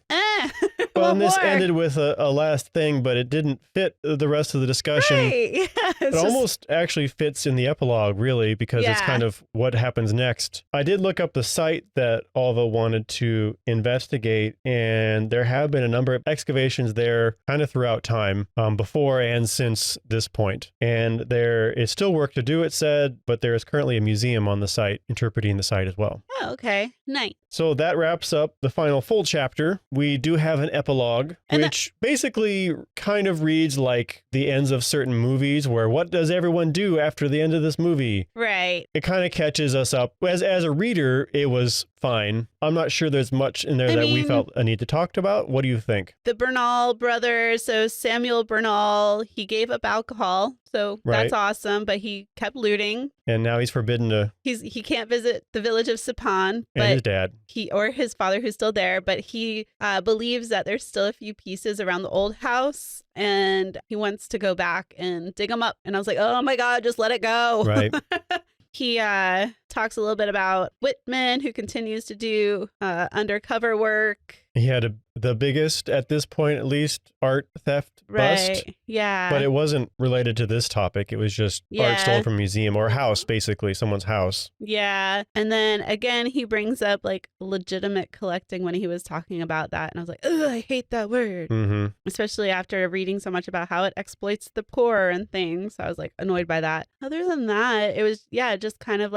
Well, and this ended with a last thing, but it didn't fit the rest of the discussion.
Right. Yeah,
it almost actually fits in the epilogue, really, because it's kind of what happens next. I did look up the site that Alva wanted to investigate, and there have been a number of excavations there kind of throughout time, before and since this point. And there is still work to do, it said, but there is currently a museum on the site interpreting the site as well.
Oh, okay. Nice.
So that wraps up the final full chapter. We do have an epilogue, which basically kind of reads like the ends of certain movies, where what does everyone do after the end of this movie?
Right.
It kind of catches us up. As a reader, it was fine. I'm not sure there's much in there that we felt a need to talk about. What do you think?
The Bernal brothers, so Samuel Bernal, he gave up alcohol, so that's awesome, but he kept looting.
And now he's forbidden to...
He can't visit the village of Sipán.
And his dad.
Or his father, who's still there, but he believes that there's still a few pieces around the old house, and he wants to go back and dig them up. And I was like, oh my God, just let it go.
Right.
He talks a little bit about Whitman, who continues to do undercover work.
He had the biggest, at this point at least, art theft bust.
Yeah.
But it wasn't related to this topic. It was just art stolen from a museum or a house, basically, someone's house.
Yeah. And then again, he brings up legitimate collecting when he was talking about that. And I was like, ugh, I hate that word.
Mm-hmm.
Especially after reading so much about how it exploits the poor and things. I was annoyed by that. Other than that, it was, just kind of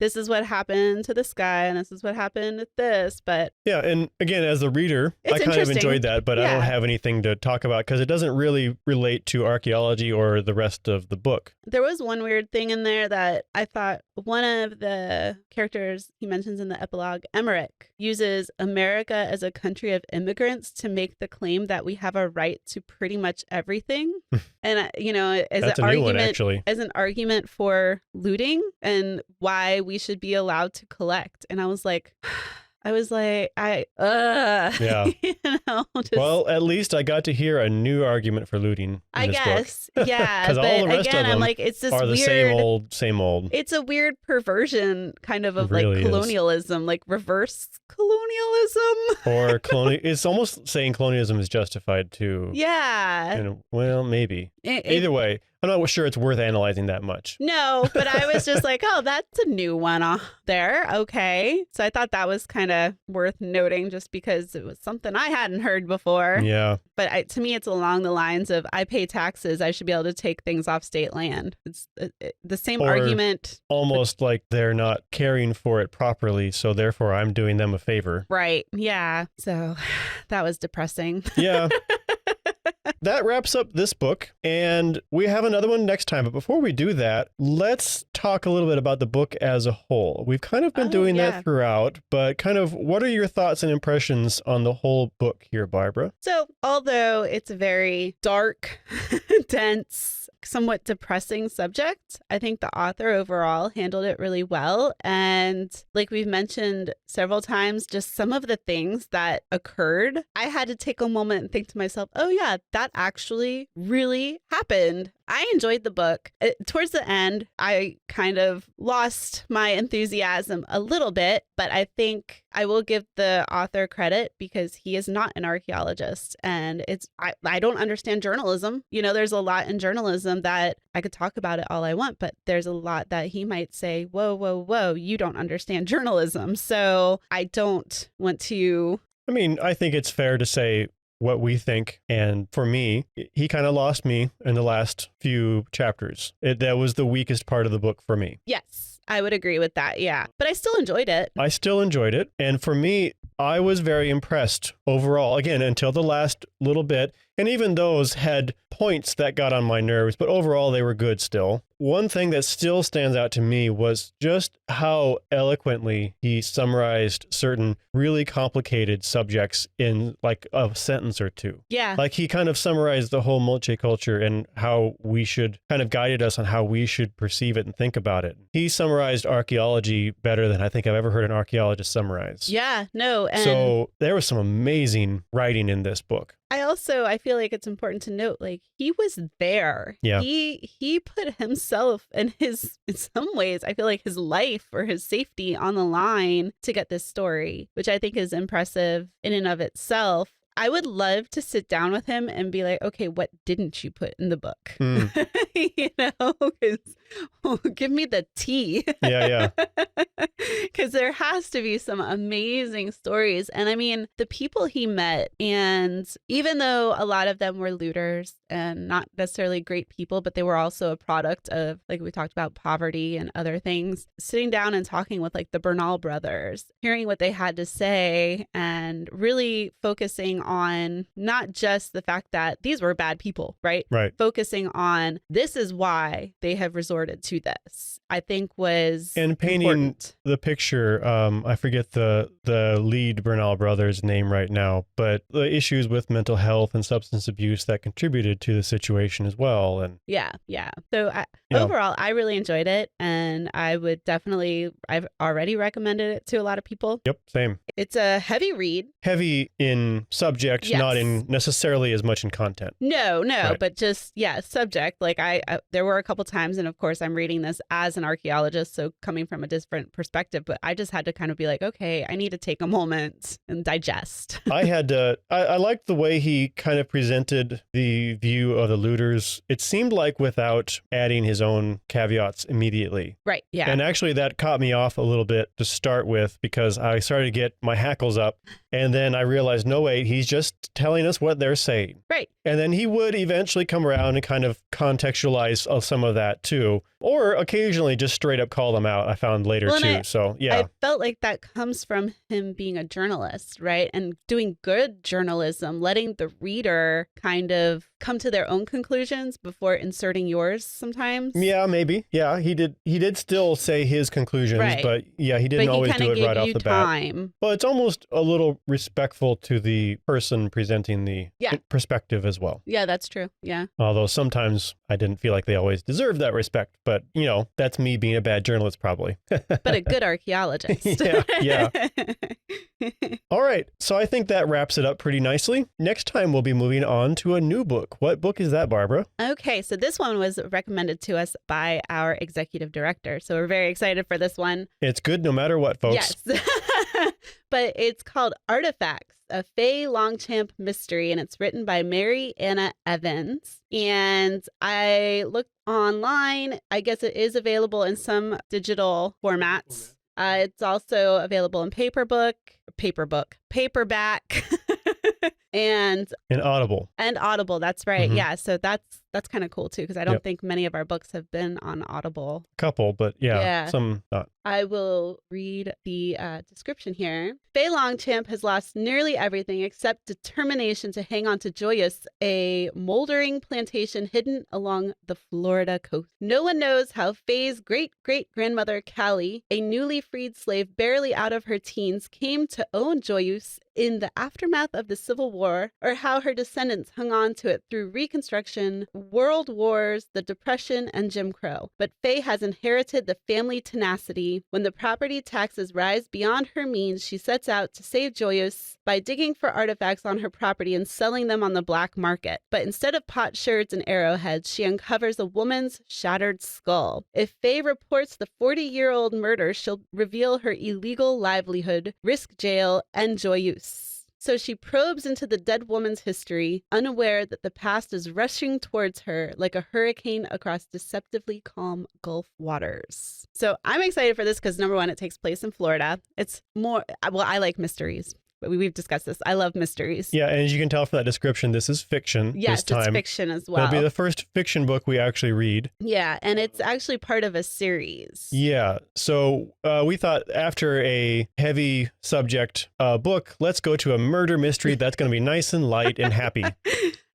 this is what happened to this guy and this is what happened with this. But
yeah, and again, as a reader,
it's
I kind of
interesting.
enjoyed that, but I
Yeah.
don't have anything to talk about because it doesn't really relate to archaeology or the rest of the book.
There was one weird thing in there that I thought one of the characters he mentions in the epilogue, Emmerich, uses America as a country of immigrants to make the claim that we have a right to pretty much everything. And, you know, as
That's
an
a new one,
argument,
actually.
as an argument for looting and why we should be allowed to collect. And I was like,
Yeah.
you know, just,
Well, at least I got to hear a new argument for looting in
I
this
guess,
book.
yeah.
'Cause
But
all the rest
again,
of
I'm
them
like, it's this
are the
weird,
same old.
it's a weird perversion kind of
It
like
really is.
colonialism, like reverse colonialism.
Or colonial. It's almost saying colonialism is justified too.
Yeah.
And, well, maybe.
It-
Either way, I'm not sure it's worth analyzing that much.
No, but I was just like, oh, that's a new one there. Okay. So I thought that was kind of worth noting just because it was something I hadn't heard before.
Yeah.
But to me, it's along the lines of I pay taxes. I should be able to take things off state land. It's the same
Or
argument.
Almost like they're not caring for it properly, so therefore I'm doing them a favor.
Right. Yeah. So that was depressing.
Yeah. That wraps up this book, and we have another one next time. But before we do that, let's talk a little bit about the book as a whole. We've kind of been doing
yeah.
that throughout, but kind of what are your thoughts and impressions on the whole book here, Barbara?
So although it's a very dark, dense, somewhat depressing subject, I think the author overall handled it really well. And like we've mentioned several times, just some of the things that occurred, I had to take a moment and think to myself, oh yeah, that actually really happened. I enjoyed the book. Towards the end, I kind of lost my enthusiasm a little bit, but I think I will give the author credit because he is not an archaeologist. And I don't understand journalism. You know, there's a lot in journalism that I could talk about it all I want, but there's a lot that he might say, whoa, whoa, whoa, you don't understand journalism. So I don't want to.
I mean, I think it's fair to say what we think. And for me, he kind of lost me in the last few chapters. That was the weakest part of the book for me.
Yes, I would agree with that. Yeah. But I still enjoyed it.
I still enjoyed it. And for me, I was very impressed overall, again, until the last little bit. And even those had points that got on my nerves, but overall they were good still. One thing that still stands out to me was just how eloquently he summarized certain really complicated subjects in like a sentence or two.
Yeah.
Like he kind of summarized the whole multiculture and how we should kind of guided us on how we should perceive it and think about it. He summarized archaeology better than I think I've ever heard an archaeologist summarize.
Yeah. No. And
So there was some amazing writing in this book.
I feel like it's important to note, like, he was there.
Yeah.
He put himself and in some ways, I feel like his life or his safety on the line to get this story, which I think is impressive in and of itself. I would love to sit down with him and be like, okay, what didn't you put in the book? You know, because give me the tea.
Yeah.
Because there has to be some amazing stories. And I mean, the people he met, and even though a lot of them were looters and not necessarily great people, but they were also a product of, like we talked about, poverty and other things, sitting down and talking with like the Bernal brothers, hearing what they had to say and really focusing on not just the fact that these were bad people, right?
Right.
Focusing on this is why they have resorted to this, I think was
And painting
important.
the picture, I forget the lead Bernal brother's name right now, but the issues with mental health and substance abuse that contributed to the situation as well. And
Yeah. So
Yeah.
overall, I really enjoyed it, and I've already recommended it to a lot of people.
yep, same.
It's a heavy read.
Heavy in subject,
Yes.
not in necessarily as much in content.
No,
Right.
but just, subject. Like I there were a couple times, and of course I'm reading this as an archaeologist, so coming from a different perspective, but I just had to kind of be like, okay, I need to take a moment and digest.
I liked the way he kind of presented the view of the looters. It seemed like without adding his own caveats immediately.
Right. Yeah.
And actually that caught me off a little bit to start with because I started to get my hackles up And then I realized, no, wait, he's just telling us what they're saying.
Right.
And then he would eventually come around and kind of contextualize some of that too. Or occasionally just straight up call them out, I found later too. So, yeah.
I felt like that comes from him being a journalist, right? And doing good journalism, letting the reader kind of come to their own conclusions before inserting yours sometimes.
Yeah, maybe. Yeah, he did still say his conclusions,
Right.
But yeah, he didn't always do it right off the bat.
Time.
Well, it's almost a little respectful to the person presenting the perspective as well.
Yeah, that's true. Yeah.
Although sometimes I didn't feel like they always deserved that respect, but that's me being a bad journalist probably.
But a good archaeologist.
Yeah. All right. So I think that wraps it up pretty nicely. Next time we'll be moving on to a new book. What book is that, Barbara?
Okay. So this one was recommended to us by our executive director. So we're very excited for this one.
It's good no matter what, folks.
Yes. But it's called Artifacts, a Faye Longchamp Mystery, and it's written by Mary Anna Evans. And I looked online. I guess it is available in some digital formats. It's also available in paperback, and
Audible.
And Audible, that's right. Mm-hmm. Yeah, so that's kind of cool too, because I don't think many of our books have been on Audible.
Couple, but some not.
I will read the description here. Faye Longchamp has lost nearly everything except determination to hang on to Joyous, a moldering plantation hidden along the Florida coast. No one knows how Faye's great-great-grandmother, Callie, a newly freed slave barely out of her teens, came to own Joyous in the aftermath of the Civil War, or how her descendants hung on to it through Reconstruction, World Wars, the Depression, and Jim Crow. But Faye has inherited the family tenacity. When the property taxes rise beyond her means, she sets out to save Joyous by digging for artifacts on her property and selling them on the black market. But instead of potsherds and arrowheads, she uncovers a woman's shattered skull. If Faye reports the 40-year-old murder, she'll reveal her illegal livelihood, risk jail, and Joyous. So she probes into the dead woman's history, unaware that the past is rushing towards her like a hurricane across deceptively calm Gulf waters. So I'm excited for this because, number one, it takes place in Florida. It's more, well, I like mysteries. We've discussed this. I love mysteries.
Yeah, and as you can tell from that description, this is fiction.
Yes,
this time.
It's fiction as well.
It'll be the first fiction book we actually read.
Yeah, and it's actually part of a series.
Yeah, so we thought after a heavy subject book, let's go to a murder mystery that's going to be nice and light and happy.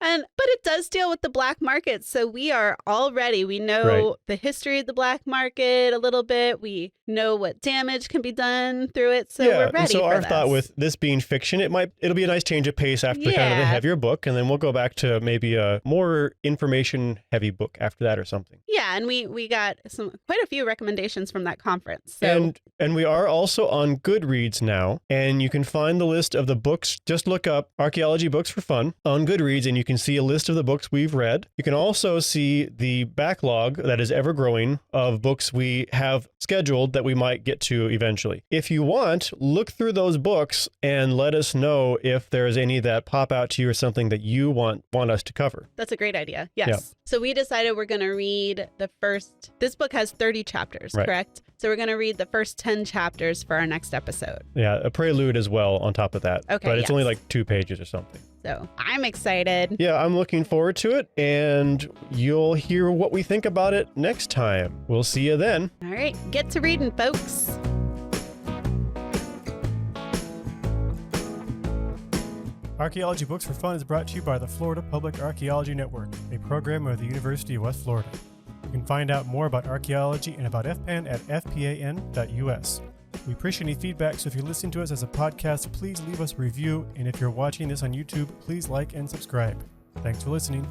But it does deal with the black market, so we are all ready. We know the history of the black market a little bit. We know what damage can be done through it, so we're ready
and so
for
our
this.
thought with this being fiction, it'll be a nice change of pace after kind of the heavier book, and then we'll go back to maybe a more information-heavy book after that or something.
Yeah, and we got quite a few recommendations from that conference. So.
And we are also on Goodreads now, and you can find the list of the books. Just look up Archaeology Books for Fun on Goodreads, and you can see a list of the books we've read. You can also see the backlog that is ever growing of books we have scheduled that we might get to eventually. If you want, look through those books and let us know if there's any that pop out to you or something that you want us to cover.
That's a great idea. Yes.
Yeah.
So we decided we're going to read this book has 30 chapters, correct? So we're going to read the first 10 chapters for our next episode.
Yeah, a prelude as well on top of that.
Okay,
but it's only like 2 pages or something.
So I'm excited.
Yeah, I'm looking forward to it, and you'll hear what we think about it next time. We'll see you then.
All right, get to reading, folks.
Archaeology Books for Fun is brought to you by the Florida Public Archaeology Network, a program of the University of West Florida. You can find out more about archaeology and about FPAN at fpan.us. We appreciate any feedback, so if you're listening to us as a podcast, please leave us a review, and if you're watching this on YouTube, please like and subscribe. Thanks for listening.